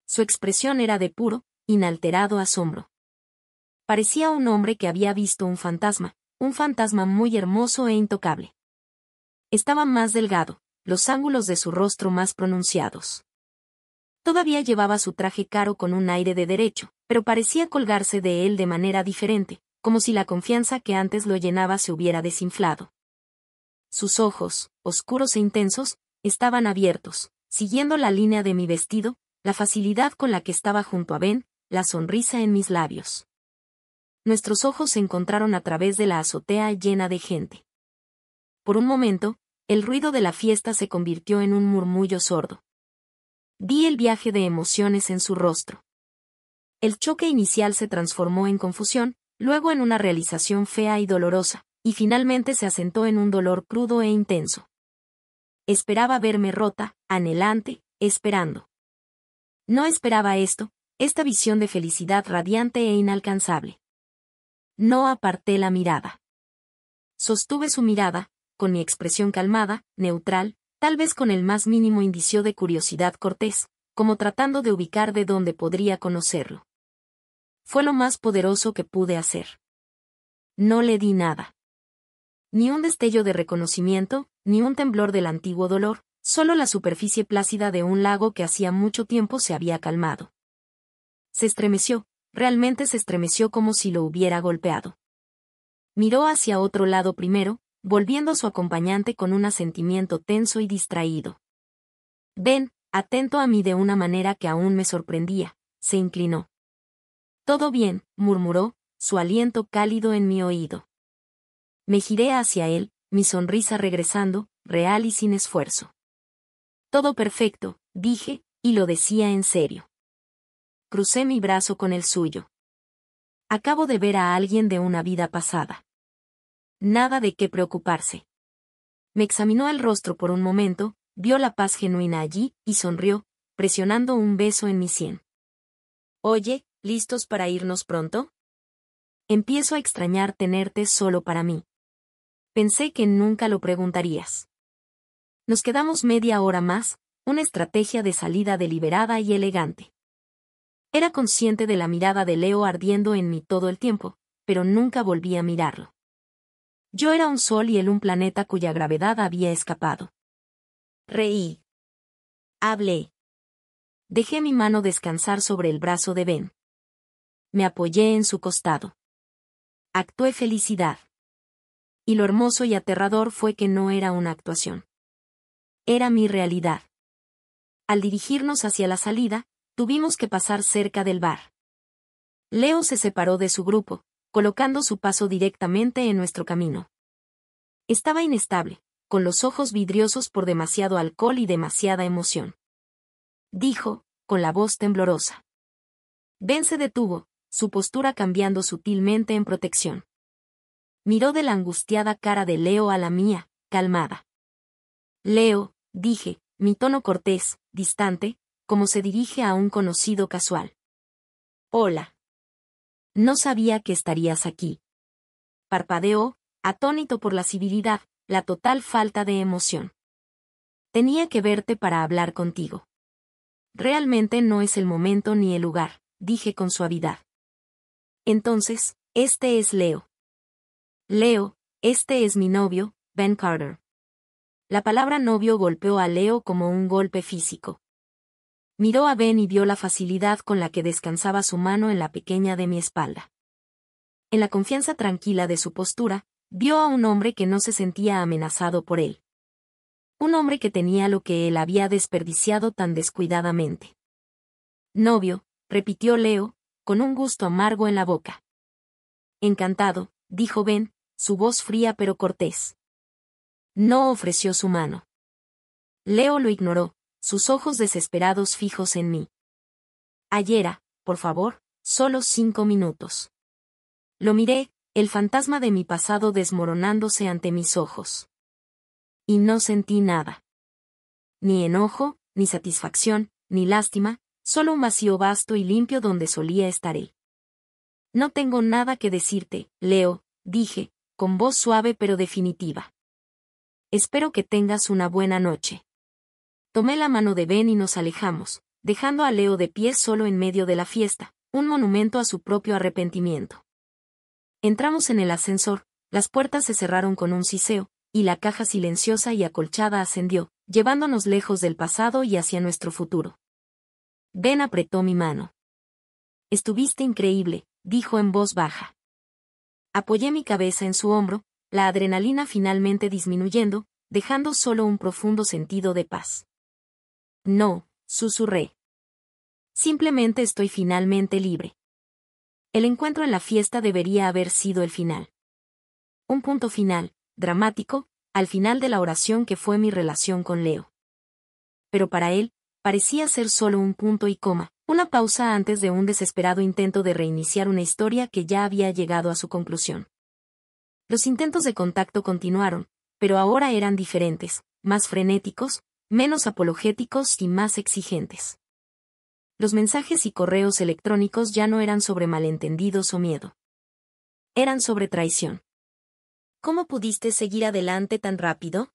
S1: Su expresión era de puro, inalterado asombro. Parecía un hombre que había visto un fantasma muy hermoso e intocable. Estaba más delgado, los ángulos de su rostro más pronunciados. Todavía llevaba su traje caro con un aire de derecho, pero parecía colgarse de él de manera diferente, como si la confianza que antes lo llenaba se hubiera desinflado. Sus ojos, oscuros e intensos, estaban abiertos, siguiendo la línea de mi vestido, la facilidad con la que estaba junto a Ben, la sonrisa en mis labios. Nuestros ojos se encontraron a través de la azotea llena de gente. Por un momento, el ruido de la fiesta se convirtió en un murmullo sordo. Vi el viaje de emociones en su rostro. El choque inicial se transformó en confusión, luego en una realización fea y dolorosa, y finalmente se asentó en un dolor crudo e intenso. Esperaba verme rota, anhelante, esperando. No esperaba esto, esta visión de felicidad radiante e inalcanzable. No aparté la mirada. Sostuve su mirada, con mi expresión calmada, neutral, tal vez con el más mínimo indicio de curiosidad cortés, como tratando de ubicar de dónde podría conocerlo. Fue lo más poderoso que pude hacer. No le di nada. Ni un destello de reconocimiento, ni un temblor del antiguo dolor, solo la superficie plácida de un lago que hacía mucho tiempo se había calmado. Se estremeció, realmente se estremeció como si lo hubiera golpeado. Miró hacia otro lado primero, volviendo a su acompañante con un asentimiento tenso y distraído. Ben, atento a mí de una manera que aún me sorprendía, se inclinó. «Todo bien», murmuró, su aliento cálido en mi oído. Me giré hacia él, mi sonrisa regresando, real y sin esfuerzo. «Todo perfecto», dije, y lo decía en serio. Crucé mi brazo con el suyo. Acabo de ver a alguien de una vida pasada. Nada de qué preocuparse. Me examinó el rostro por un momento, vio la paz genuina allí, y sonrió, presionando un beso en mi sien. «Oye, ¿listos para irnos pronto? Empiezo a extrañar tenerte solo para mí». Pensé que nunca lo preguntarías. Nos quedamos media hora más, una estrategia de salida deliberada y elegante. Era consciente de la mirada de Leo ardiendo en mí todo el tiempo, pero nunca volví a mirarlo. Yo era un sol y él un planeta cuya gravedad había escapado. Reí. Hablé. Dejé mi mano descansar sobre el brazo de Ben. Me apoyé en su costado. Actué felicidad. Y lo hermoso y aterrador fue que no era una actuación. Era mi realidad. Al dirigirnos hacia la salida, tuvimos que pasar cerca del bar. Leo se separó de su grupo, colocando su paso directamente en nuestro camino. Estaba inestable, con los ojos vidriosos por demasiado alcohol y demasiada emoción. Dijo, con la voz temblorosa. Ben se detuvo, su postura cambiando sutilmente en protección. Miró de la angustiada cara de Leo a la mía, calmada. Leo, dije, mi tono cortés, distante, como se dirige a un conocido casual. Hola. No sabía que estarías aquí. Parpadeó, atónito por la civilidad, la total falta de emoción. Tenía que verte para hablar contigo. Realmente no es el momento ni el lugar, dije con suavidad. Entonces, este es Leo. Leo, este es mi novio, Ben Carter. La palabra novio golpeó a Leo como un golpe físico. Miró a Ben y vio la facilidad con la que descansaba su mano en la pequeña de mi espalda. En la confianza tranquila de su postura, vio a un hombre que no se sentía amenazado por él. Un hombre que tenía lo que él había desperdiciado tan descuidadamente. Novio, repitió Leo, con un gusto amargo en la boca. Encantado, dijo Ben, su voz fría pero cortés. No ofreció su mano. Leo lo ignoró, sus ojos desesperados fijos en mí. Ayera, por favor, solo 5 minutos. Lo miré, el fantasma de mi pasado desmoronándose ante mis ojos. Y no sentí nada. Ni enojo, ni satisfacción, ni lástima, solo un vacío vasto y limpio donde solía estar él. No tengo nada que decirte, Leo, dije, con voz suave pero definitiva. Espero que tengas una buena noche. Tomé la mano de Ben y nos alejamos, dejando a Leo de pie solo en medio de la fiesta, un monumento a su propio arrepentimiento. Entramos en el ascensor, las puertas se cerraron con un siseo, y la caja silenciosa y acolchada ascendió, llevándonos lejos del pasado y hacia nuestro futuro. Ben apretó mi mano. Estuviste increíble, dijo en voz baja. Apoyé mi cabeza en su hombro, la adrenalina finalmente disminuyendo, dejando solo un profundo sentido de paz. No, susurré. Simplemente estoy finalmente libre. El encuentro en la fiesta debería haber sido el final. Un punto final, dramático, al final de la oración que fue mi relación con Leo. Pero para él, parecía ser solo un punto y coma, una pausa antes de un desesperado intento de reiniciar una historia que ya había llegado a su conclusión. Los intentos de contacto continuaron, pero ahora eran diferentes, más frenéticos, menos apologéticos y más exigentes. Los mensajes y correos electrónicos ya no eran sobre malentendidos o miedo. Eran sobre traición. ¿Cómo pudiste seguir adelante tan rápido?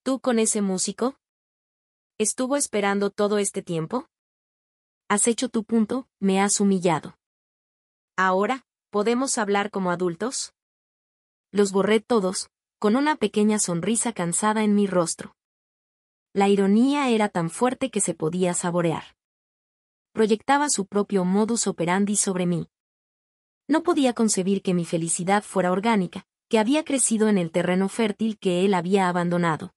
S1: ¿Tú con ese músico? ¿Estuvo esperando todo este tiempo? Has hecho tu punto, me has humillado. Ahora, ¿podemos hablar como adultos? Los borré todos, con una pequeña sonrisa cansada en mi rostro. La ironía era tan fuerte que se podía saborear. Proyectaba su propio modus operandi sobre mí. No podía concebir que mi felicidad fuera orgánica, que había crecido en el terreno fértil que él había abandonado.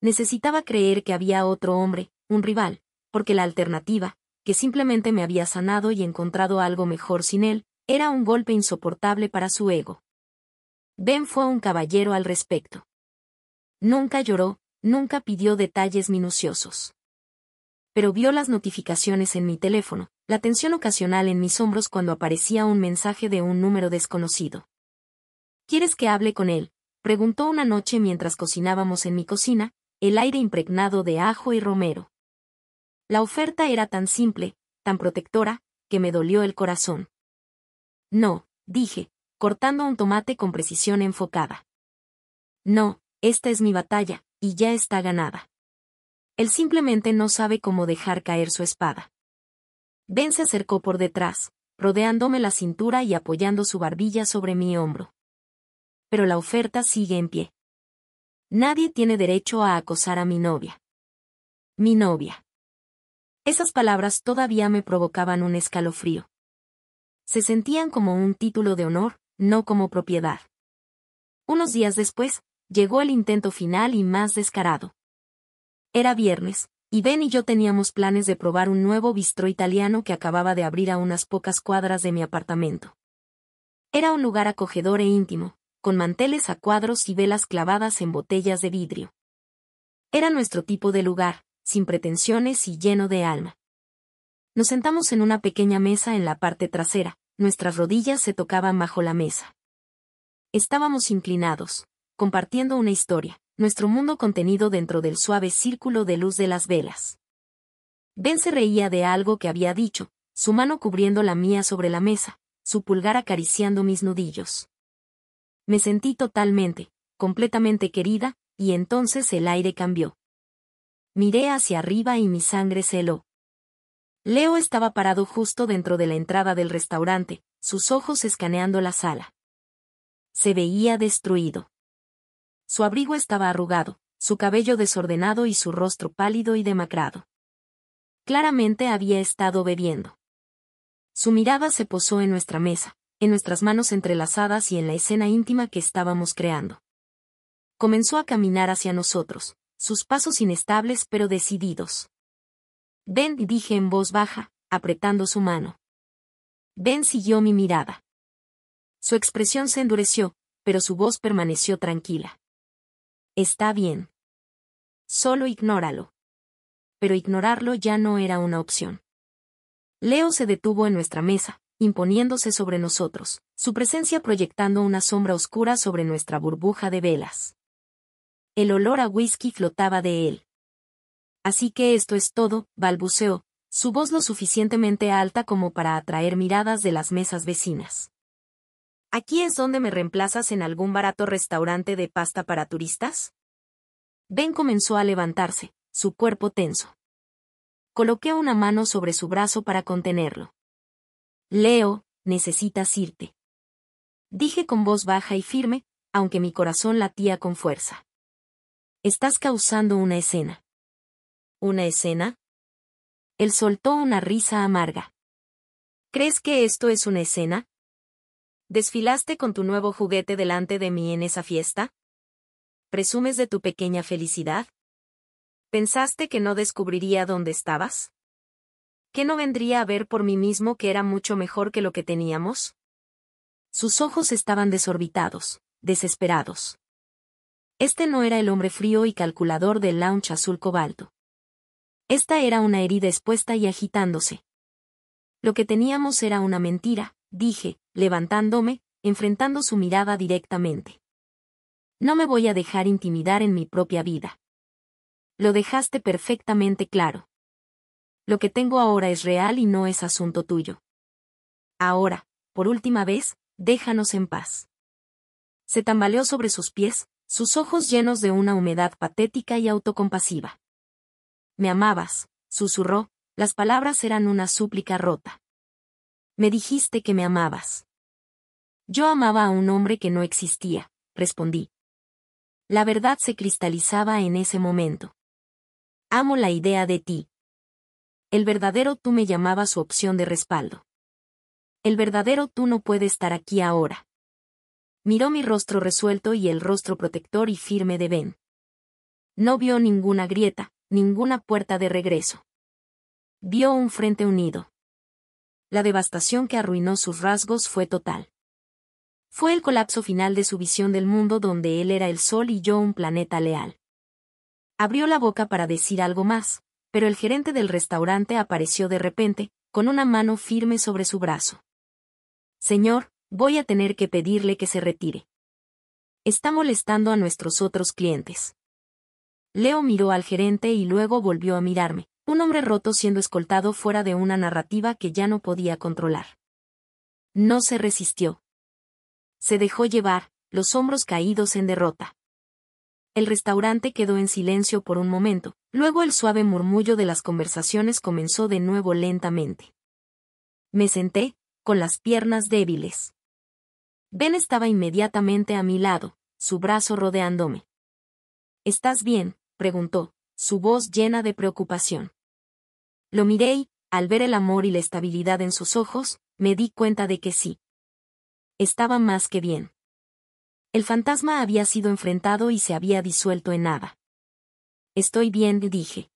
S1: Necesitaba creer que había otro hombre, un rival, porque la alternativa, que simplemente me había sanado y encontrado algo mejor sin él, era un golpe insoportable para su ego. Ben fue un caballero al respecto. Nunca lloró, nunca pidió detalles minuciosos. Pero vio las notificaciones en mi teléfono, la tensión ocasional en mis hombros cuando aparecía un mensaje de un número desconocido. ¿Quieres que hable con él?, preguntó una noche mientras cocinábamos en mi cocina, el aire impregnado de ajo y romero. La oferta era tan simple, tan protectora, que me dolió el corazón. No, dije, cortando un tomate con precisión enfocada. No, esta es mi batalla, y ya está ganada. Él simplemente no sabe cómo dejar caer su espada. Ben se acercó por detrás, rodeándome la cintura y apoyando su barbilla sobre mi hombro. Pero la oferta sigue en pie. Nadie tiene derecho a acosar a mi novia. Mi novia. Esas palabras todavía me provocaban un escalofrío. Se sentían como un título de honor, no como propiedad. Unos días después, llegó el intento final y más descarado. Era viernes, y Ben y yo teníamos planes de probar un nuevo bistró italiano que acababa de abrir a unas pocas cuadras de mi apartamento. Era un lugar acogedor e íntimo, con manteles a cuadros y velas clavadas en botellas de vidrio. Era nuestro tipo de lugar, sin pretensiones y lleno de alma. Nos sentamos en una pequeña mesa en la parte trasera, nuestras rodillas se tocaban bajo la mesa. Estábamos inclinados, compartiendo una historia, nuestro mundo contenido dentro del suave círculo de luz de las velas. Ben se reía de algo que había dicho, su mano cubriendo la mía sobre la mesa, su pulgar acariciando mis nudillos. Me sentí totalmente, completamente querida, y entonces el aire cambió. Miré hacia arriba y mi sangre se heló. Leo estaba parado justo dentro de la entrada del restaurante, sus ojos escaneando la sala. Se veía destruido. Su abrigo estaba arrugado, su cabello desordenado y su rostro pálido y demacrado. Claramente había estado bebiendo. Su mirada se posó en nuestra mesa, en nuestras manos entrelazadas y en la escena íntima que estábamos creando. Comenzó a caminar hacia nosotros, sus pasos inestables pero decididos. Ben, dije en voz baja, apretando su mano. Ben siguió mi mirada. Su expresión se endureció, pero su voz permaneció tranquila. Está bien. Solo ignóralo. Pero ignorarlo ya no era una opción. Leo se detuvo en nuestra mesa, imponiéndose sobre nosotros, su presencia proyectando una sombra oscura sobre nuestra burbuja de velas. El olor a whisky flotaba de él. Así que esto es todo, balbuceó, su voz lo suficientemente alta como para atraer miradas de las mesas vecinas. ¿Aquí es donde me reemplazas en algún barato restaurante de pasta para turistas? Ben comenzó a levantarse, su cuerpo tenso. Coloqué una mano sobre su brazo para contenerlo. Leo, necesitas irte. Dije con voz baja y firme, aunque mi corazón latía con fuerza. Estás causando una escena. ¿Una escena? Él soltó una risa amarga. ¿Crees que esto es una escena? ¿Desfilaste con tu nuevo juguete delante de mí en esa fiesta? ¿Presumes de tu pequeña felicidad? ¿Pensaste que no descubriría dónde estabas? ¿Que no vendría a ver por mí mismo que era mucho mejor que lo que teníamos? Sus ojos estaban desorbitados, desesperados. Este no era el hombre frío y calculador del lounge azul cobalto. Esta era una herida expuesta y agitándose. Lo que teníamos era una mentira, dije, levantándome, enfrentando su mirada directamente. No me voy a dejar intimidar en mi propia vida. Lo dejaste perfectamente claro. Lo que tengo ahora es real y no es asunto tuyo. Ahora, por última vez, déjanos en paz. Se tambaleó sobre sus pies, sus ojos llenos de una humedad patética y autocompasiva. Me amabas, susurró, las palabras eran una súplica rota. Me dijiste que me amabas. Yo amaba a un hombre que no existía, respondí. La verdad se cristalizaba en ese momento. Amo la idea de ti. El verdadero tú me llamaba su opción de respaldo. El verdadero tú no puede estar aquí ahora. Miró mi rostro resuelto y el rostro protector y firme de Ben. No vio ninguna grieta, ninguna puerta de regreso. Vio un frente unido. La devastación que arruinó sus rasgos fue total. Fue el colapso final de su visión del mundo donde él era el sol y yo un planeta leal. Abrió la boca para decir algo más, pero el gerente del restaurante apareció de repente, con una mano firme sobre su brazo. Señor, voy a tener que pedirle que se retire. Está molestando a nuestros otros clientes. Leo miró al gerente y luego volvió a mirarme, un hombre roto siendo escoltado fuera de una narrativa que ya no podía controlar. No se resistió. Se dejó llevar, los hombros caídos en derrota. El restaurante quedó en silencio por un momento, luego el suave murmullo de las conversaciones comenzó de nuevo lentamente. Me senté, con las piernas débiles. Ben estaba inmediatamente a mi lado, su brazo rodeándome. ¿Estás bien?, preguntó, su voz llena de preocupación. Lo miré y, al ver el amor y la estabilidad en sus ojos, me di cuenta de que sí. Estaba más que bien. El fantasma había sido enfrentado y se había disuelto en nada. Estoy bien, dije.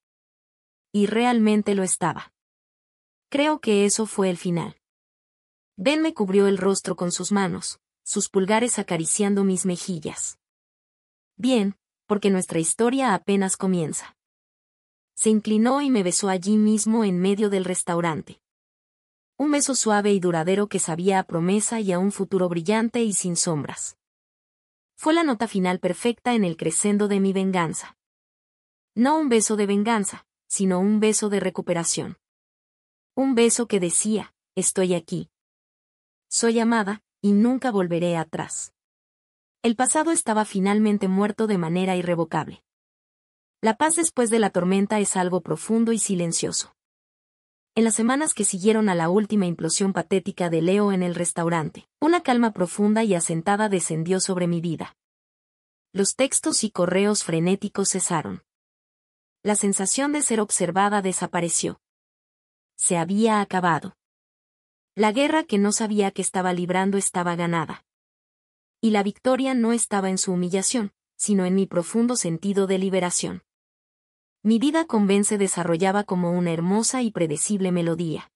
S1: Y realmente lo estaba. Creo que eso fue el final. Ben me cubrió el rostro con sus manos, sus pulgares acariciando mis mejillas. Bien, porque nuestra historia apenas comienza. Se inclinó y me besó allí mismo en medio del restaurante. Un beso suave y duradero que sabía a promesa y a un futuro brillante y sin sombras. Fue la nota final perfecta en el crescendo de mi venganza. No un beso de venganza, sino un beso de recuperación. Un beso que decía, estoy aquí. Soy amada, y nunca volveré atrás. El pasado estaba finalmente muerto de manera irrevocable. La paz después de la tormenta es algo profundo y silencioso. En las semanas que siguieron a la última implosión patética de Leo en el restaurante, una calma profunda y asentada descendió sobre mi vida. Los textos y correos frenéticos cesaron. La sensación de ser observada desapareció. Se había acabado. La guerra que no sabía que estaba librando estaba ganada. Y la victoria no estaba en su humillación, sino en mi profundo sentido de liberación. Mi vida con Ben se desarrollaba como una hermosa y predecible melodía.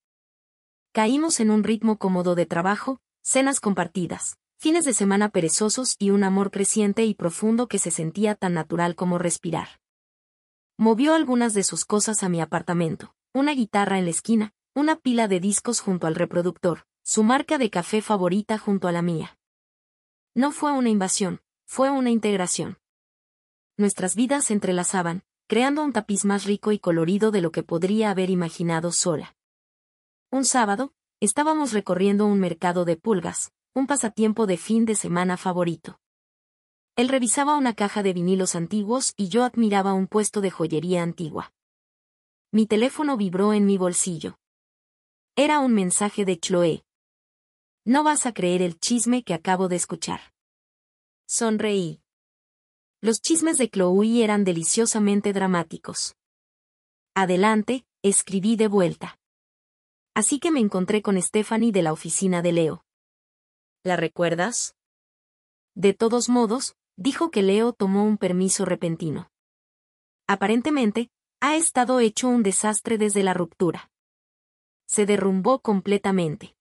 S1: Caímos en un ritmo cómodo de trabajo, cenas compartidas, fines de semana perezosos y un amor creciente y profundo que se sentía tan natural como respirar. Movió algunas de sus cosas a mi apartamento, una guitarra en la esquina, una pila de discos junto al reproductor, su marca de café favorita junto a la mía. No fue una invasión, fue una integración. Nuestras vidas se entrelazaban, creando un tapiz más rico y colorido de lo que podría haber imaginado sola. Un sábado, estábamos recorriendo un mercado de pulgas, un pasatiempo de fin de semana favorito. Él revisaba una caja de vinilos antiguos y yo admiraba un puesto de joyería antigua. Mi teléfono vibró en mi bolsillo. Era un mensaje de Chloe. No vas a creer el chisme que acabo de escuchar. Sonreí. Los chismes de Chloe eran deliciosamente dramáticos. Adelante, escribí de vuelta. Así que me encontré con Stephanie de la oficina de Leo. ¿La recuerdas? De todos modos, dijo que Leo tomó un permiso repentino. Aparentemente, ha estado hecho un desastre desde la ruptura. Se derrumbó completamente.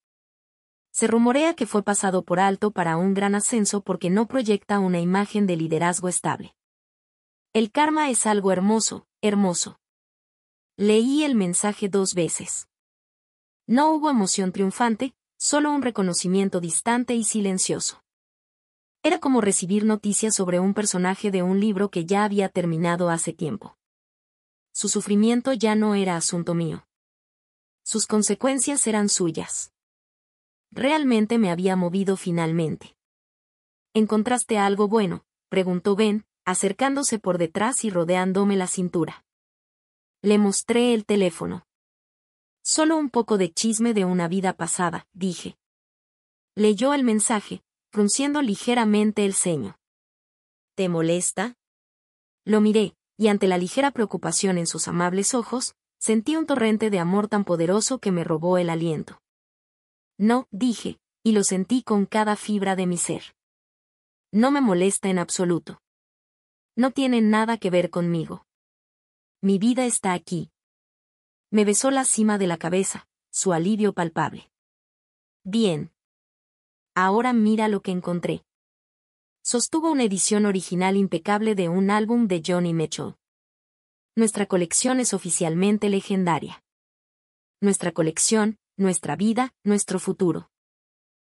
S1: Se rumorea que fue pasado por alto para un gran ascenso porque no proyecta una imagen de liderazgo estable. El karma es algo hermoso, hermoso. Leí el mensaje 2 veces. No hubo emoción triunfante, solo un reconocimiento distante y silencioso. Era como recibir noticias sobre un personaje de un libro que ya había terminado hace tiempo. Su sufrimiento ya no era asunto mío. Sus consecuencias eran suyas. Realmente me había movido finalmente. ¿Encontraste algo bueno?, preguntó Ben, acercándose por detrás y rodeándome la cintura. Le mostré el teléfono. Solo un poco de chisme de una vida pasada, dije. Leyó el mensaje, frunciendo ligeramente el ceño. ¿Te molesta? Lo miré, y ante la ligera preocupación en sus amables ojos, sentí un torrente de amor tan poderoso que me robó el aliento. No, dije, y lo sentí con cada fibra de mi ser. No me molesta en absoluto. No tiene nada que ver conmigo. Mi vida está aquí. Me besó la cima de la cabeza, su alivio palpable. Bien. Ahora mira lo que encontré. Sostuvo una edición original impecable de un álbum de Joni Mitchell. Nuestra colección es oficialmente legendaria. Nuestra colección, nuestra vida, nuestro futuro.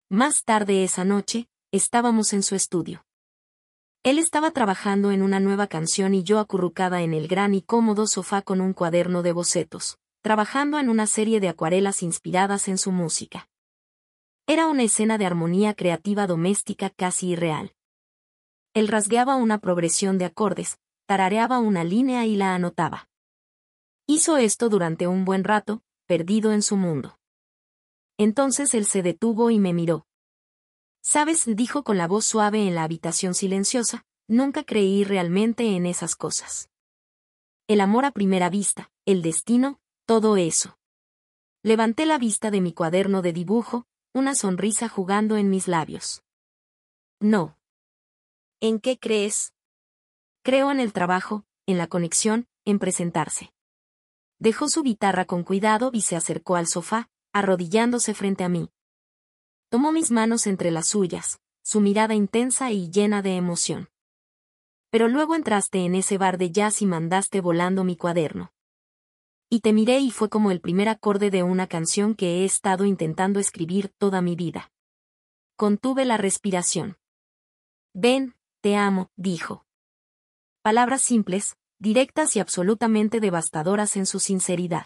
S1: Más tarde esa noche, estábamos en su estudio. Él estaba trabajando en una nueva canción y yo acurrucada en el gran y cómodo sofá con un cuaderno de bocetos, trabajando en una serie de acuarelas inspiradas en su música. Era una escena de armonía creativa doméstica casi irreal. Él rasgueaba una progresión de acordes, tarareaba una línea y la anotaba. Hizo esto durante un buen rato, perdido en su mundo. Entonces él se detuvo y me miró. «¿Sabes?», dijo con la voz suave en la habitación silenciosa, «nunca creí realmente en esas cosas. El amor a primera vista, el destino, todo eso». Levanté la vista de mi cuaderno de dibujo, una sonrisa jugando en mis labios. «No». «¿En qué crees?». «Creo en el trabajo, en la conexión, en presentarse». Dejó su guitarra con cuidado y se acercó al sofá, arrodillándose frente a mí. Tomó mis manos entre las suyas, su mirada intensa y llena de emoción. «Pero luego entraste en ese bar de jazz y mandaste volando mi cuaderno. Y te miré y fue como el primer acorde de una canción que he estado intentando escribir toda mi vida». Contuve la respiración. «Ben, te amo», dijo. Palabras simples, directas y absolutamente devastadoras en su sinceridad.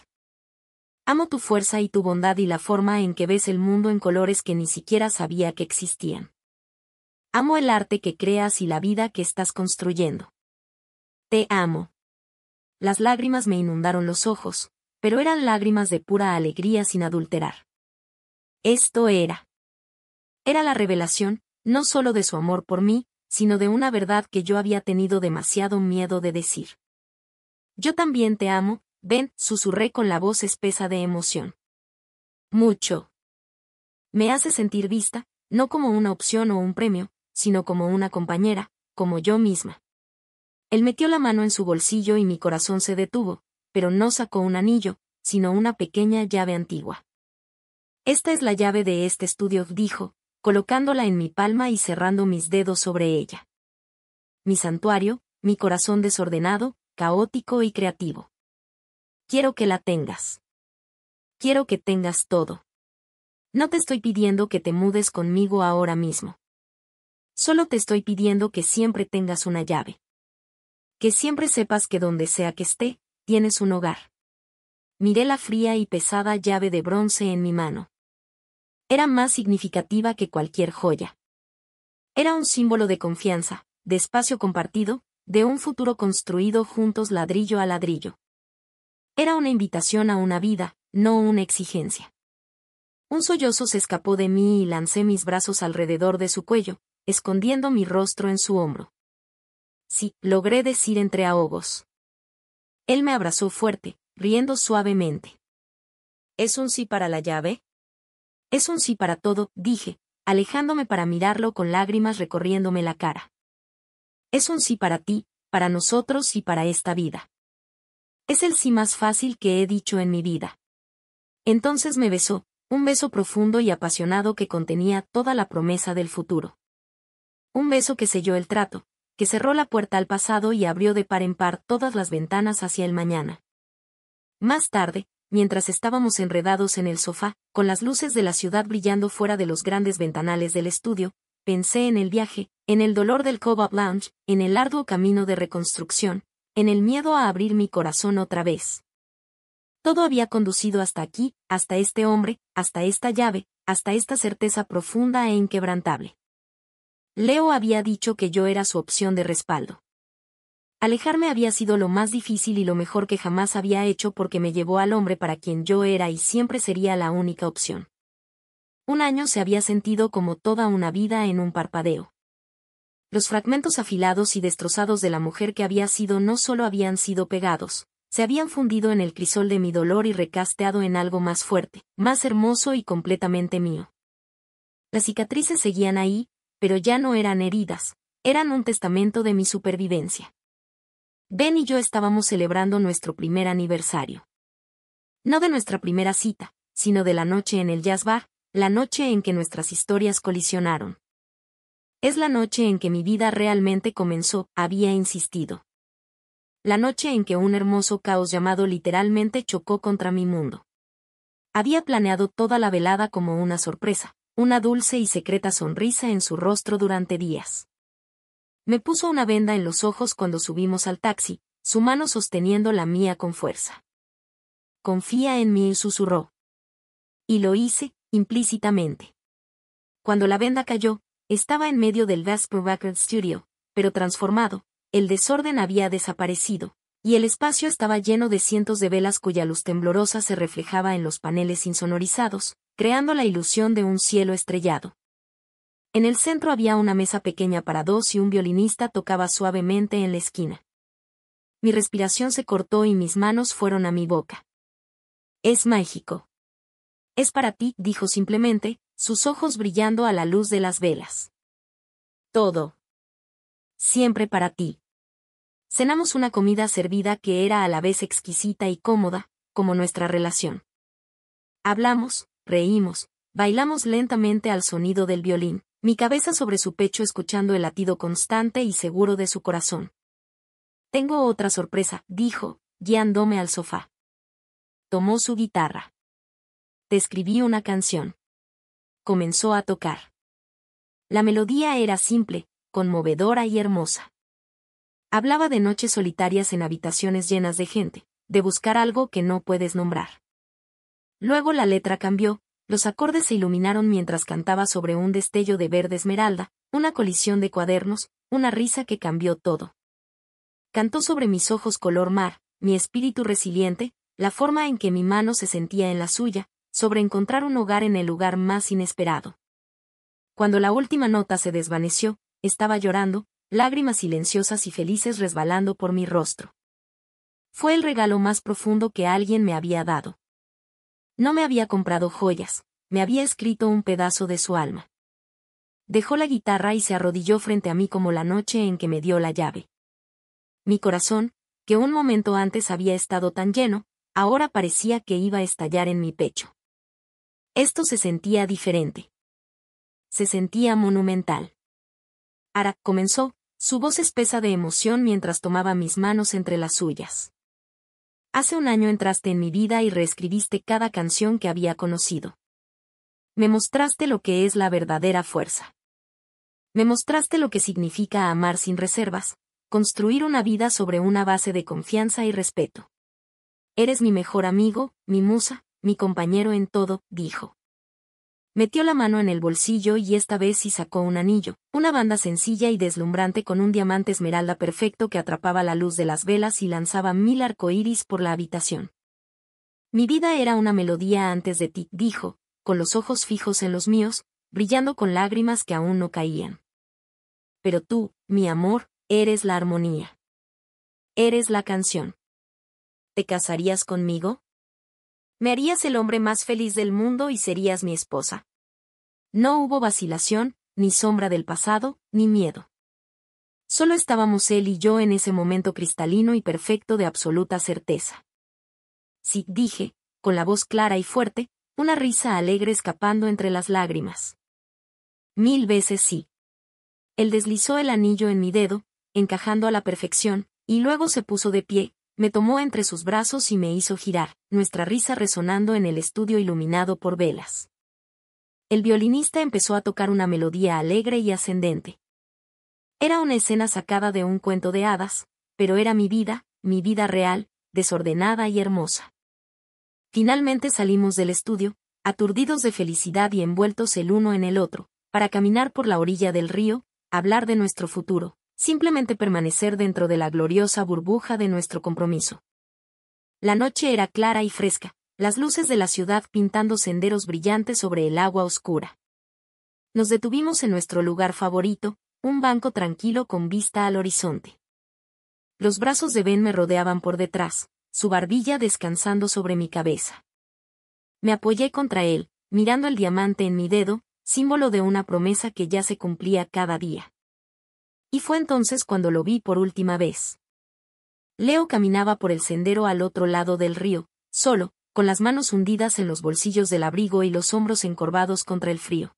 S1: «Amo tu fuerza y tu bondad y la forma en que ves el mundo en colores que ni siquiera sabía que existían. Amo el arte que creas y la vida que estás construyendo. Te amo». Las lágrimas me inundaron los ojos, pero eran lágrimas de pura alegría sin adulterar. Esto era. Era la revelación, no solo de su amor por mí, sino de una verdad que yo había tenido demasiado miedo de decir. «Yo también te amo, Ben», susurré con la voz espesa de emoción. «Mucho. Me hace sentir vista, no como una opción o un premio, sino como una compañera, como yo misma». Él metió la mano en su bolsillo y mi corazón se detuvo, pero no sacó un anillo, sino una pequeña llave antigua. «Esta es la llave de este estudio», dijo, colocándola en mi palma y cerrando mis dedos sobre ella. «Mi santuario, mi corazón desordenado, caótico y creativo. Quiero que la tengas. Quiero que tengas todo. No te estoy pidiendo que te mudes conmigo ahora mismo. Solo te estoy pidiendo que siempre tengas una llave. Que siempre sepas que donde sea que esté, tienes un hogar». Miré la fría y pesada llave de bronce en mi mano. Era más significativa que cualquier joya. Era un símbolo de confianza, de espacio compartido, de un futuro construido juntos ladrillo a ladrillo. Era una invitación a una vida, no una exigencia. Un sollozo se escapó de mí y lancé mis brazos alrededor de su cuello, escondiendo mi rostro en su hombro. «Sí», logré decir entre ahogos. Él me abrazó fuerte, riendo suavemente. «¿Es un sí para la llave?». «Es un sí para todo», dije, alejándome para mirarlo con lágrimas recorriéndome la cara. «Es un sí para ti, para nosotros y para esta vida. Es el sí más fácil que he dicho en mi vida». Entonces me besó, un beso profundo y apasionado que contenía toda la promesa del futuro. Un beso que selló el trato, que cerró la puerta al pasado y abrió de par en par todas las ventanas hacia el mañana. Más tarde, mientras estábamos enredados en el sofá, con las luces de la ciudad brillando fuera de los grandes ventanales del estudio, pensé en el viaje, en el dolor del Cobalt Lounge, en el arduo camino de reconstrucción, en el miedo a abrir mi corazón otra vez. Todo había conducido hasta aquí, hasta este hombre, hasta esta llave, hasta esta certeza profunda e inquebrantable. Leo había dicho que yo era su opción de respaldo. Alejarme había sido lo más difícil y lo mejor que jamás había hecho porque me llevó al hombre para quien yo era y siempre sería la única opción. Un año se había sentido como toda una vida en un parpadeo. Los fragmentos afilados y destrozados de la mujer que había sido no solo habían sido pegados, se habían fundido en el crisol de mi dolor y recasteado en algo más fuerte, más hermoso y completamente mío. Las cicatrices seguían ahí, pero ya no eran heridas, eran un testamento de mi supervivencia. Ben y yo estábamos celebrando nuestro primer aniversario. No de nuestra primera cita, sino de la noche en el jazz bar, la noche en que nuestras historias colisionaron. Es la noche en que mi vida realmente comenzó, había insistido. La noche en que un hermoso caos llamado literalmente chocó contra mi mundo. Había planeado toda la velada como una sorpresa, una dulce y secreta sonrisa en su rostro durante días. Me puso una venda en los ojos cuando subimos al taxi, su mano sosteniendo la mía con fuerza. Confía en mí, susurró. Y lo hice, implícitamente. Cuando la venda cayó, estaba en medio del Vesper Record Studio, pero transformado, el desorden había desaparecido, y el espacio estaba lleno de cientos de velas cuya luz temblorosa se reflejaba en los paneles insonorizados, creando la ilusión de un cielo estrellado. En el centro había una mesa pequeña para dos y un violinista tocaba suavemente en la esquina. Mi respiración se cortó y mis manos fueron a mi boca. Es mágico. Es para ti, dijo simplemente, sus ojos brillando a la luz de las velas. Todo. Siempre para ti. Cenamos una comida servida que era a la vez exquisita y cómoda, como nuestra relación. Hablamos, reímos, bailamos lentamente al sonido del violín, mi cabeza sobre su pecho escuchando el latido constante y seguro de su corazón. Tengo otra sorpresa, dijo, guiándome al sofá. Tomó su guitarra. Te escribí una canción. Comenzó a tocar. La melodía era simple, conmovedora y hermosa. Hablaba de noches solitarias en habitaciones llenas de gente, de buscar algo que no puedes nombrar. Luego la letra cambió, los acordes se iluminaron mientras cantaba sobre un destello de verde esmeralda, una colisión de cuadernos, una risa que cambió todo. Cantó sobre mis ojos color mar, mi espíritu resiliente, la forma en que mi mano se sentía en la suya, sobre encontrar un hogar en el lugar más inesperado. Cuando la última nota se desvaneció, estaba llorando, lágrimas silenciosas y felices resbalando por mi rostro. Fue el regalo más profundo que alguien me había dado. No me había comprado joyas, me había escrito un pedazo de su alma. Dejó la guitarra y se arrodilló frente a mí como la noche en que me dio la llave. Mi corazón, que un momento antes había estado tan lleno, ahora parecía que iba a estallar en mi pecho. Esto se sentía diferente. Se sentía monumental. Ara, comenzó, su voz espesa de emoción mientras tomaba mis manos entre las suyas. Hace un año entraste en mi vida y reescribiste cada canción que había conocido. Me mostraste lo que es la verdadera fuerza. Me mostraste lo que significa amar sin reservas, construir una vida sobre una base de confianza y respeto. Eres mi mejor amigo, mi musa, mi compañero en todo, dijo. Metió la mano en el bolsillo y esta vez sí sacó un anillo, una banda sencilla y deslumbrante con un diamante esmeralda perfecto que atrapaba la luz de las velas y lanzaba 1000 arcoíris por la habitación. Mi vida era una melodía antes de ti, dijo, con los ojos fijos en los míos, brillando con lágrimas que aún no caían. Pero tú, mi amor, eres la armonía. Eres la canción. ¿Te casarías conmigo? Me harías el hombre más feliz del mundo y serías mi esposa. No hubo vacilación, ni sombra del pasado, ni miedo. Solo estábamos él y yo en ese momento cristalino y perfecto de absoluta certeza. Sí, dije, con la voz clara y fuerte, una risa alegre escapando entre las lágrimas. 1000 veces sí. Él deslizó el anillo en mi dedo, encajando a la perfección, y luego se puso de pie, me tomó entre sus brazos y me hizo girar, nuestra risa resonando en el estudio iluminado por velas. El violinista empezó a tocar una melodía alegre y ascendente. Era una escena sacada de un cuento de hadas, pero era mi vida real, desordenada y hermosa. Finalmente salimos del estudio, aturdidos de felicidad y envueltos el uno en el otro, para caminar por la orilla del río, hablar de nuestro futuro, simplemente permanecer dentro de la gloriosa burbuja de nuestro compromiso. La noche era clara y fresca, las luces de la ciudad pintando senderos brillantes sobre el agua oscura. Nos detuvimos en nuestro lugar favorito, un banco tranquilo con vista al horizonte. Los brazos de Ben me rodeaban por detrás, su barbilla descansando sobre mi cabeza. Me apoyé contra él, mirando el diamante en mi dedo, símbolo de una promesa que ya se cumplía cada día. Y fue entonces cuando lo vi por última vez. Leo caminaba por el sendero al otro lado del río, solo, con las manos hundidas en los bolsillos del abrigo y los hombros encorvados contra el frío.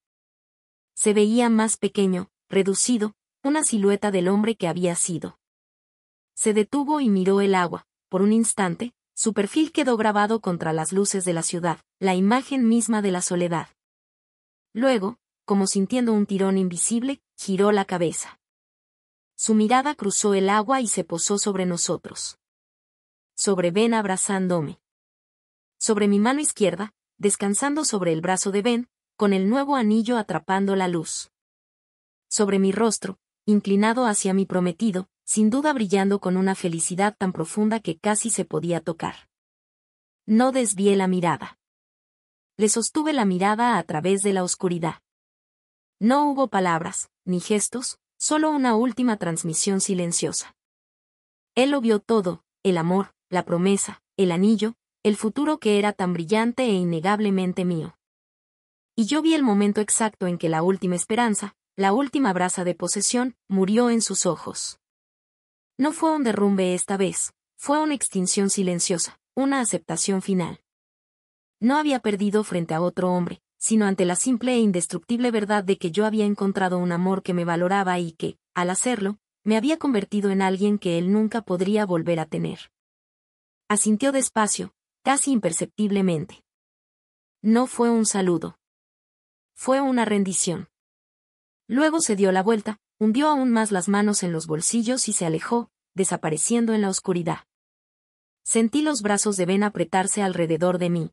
S1: Se veía más pequeño, reducido, una silueta del hombre que había sido. Se detuvo y miró el agua. Por un instante, su perfil quedó grabado contra las luces de la ciudad, la imagen misma de la soledad. Luego, como sintiendo un tirón invisible, giró la cabeza. Su mirada cruzó el agua y se posó sobre nosotros. Sobre Ben abrazándome. Sobre mi mano izquierda, descansando sobre el brazo de Ben, con el nuevo anillo atrapando la luz. Sobre mi rostro, inclinado hacia mi prometido, sin duda brillando con una felicidad tan profunda que casi se podía tocar. No desvié la mirada. Le sostuve la mirada a través de la oscuridad. No hubo palabras, ni gestos, solo una última transmisión silenciosa. Él lo vio todo, el amor, la promesa, el anillo, el futuro que era tan brillante e innegablemente mío. Y yo vi el momento exacto en que la última esperanza, la última brasa de posesión, murió en sus ojos. No fue un derrumbe esta vez, fue una extinción silenciosa, una aceptación final. No había perdido frente a otro hombre, sino ante la simple e indestructible verdad de que yo había encontrado un amor que me valoraba y que, al hacerlo, me había convertido en alguien que él nunca podría volver a tener. Asintió despacio, casi imperceptiblemente. No fue un saludo. Fue una rendición. Luego se dio la vuelta, hundió aún más las manos en los bolsillos y se alejó, desapareciendo en la oscuridad. Sentí los brazos de Ben apretarse alrededor de mí.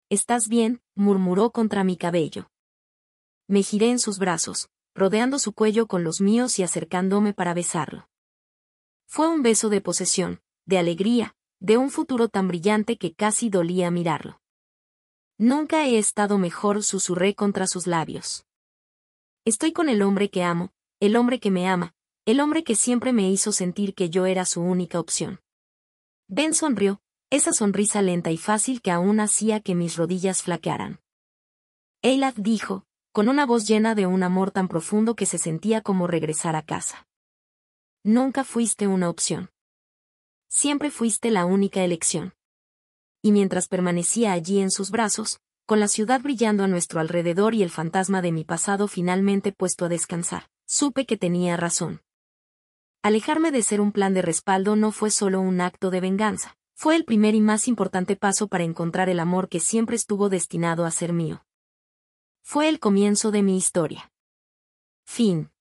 S1: «¿Estás bien?», murmuró contra mi cabello. Me giré en sus brazos, rodeando su cuello con los míos y acercándome para besarlo. Fue un beso de posesión, de alegría, de un futuro tan brillante que casi dolía mirarlo. «Nunca he estado mejor», susurré contra sus labios. «Estoy con el hombre que amo, el hombre que me ama, el hombre que siempre me hizo sentir que yo era su única opción». Ben sonrió, esa sonrisa lenta y fácil que aún hacía que mis rodillas flaquearan. Eilad dijo, con una voz llena de un amor tan profundo que se sentía como regresar a casa. «Nunca fuiste una opción. Siempre fuiste la única elección». Y mientras permanecía allí en sus brazos, con la ciudad brillando a nuestro alrededor y el fantasma de mi pasado finalmente puesto a descansar, supe que tenía razón. Alejarme de ser un plan de respaldo no fue solo un acto de venganza, fue el primer y más importante paso para encontrar el amor que siempre estuvo destinado a ser mío. Fue el comienzo de mi historia. Fin.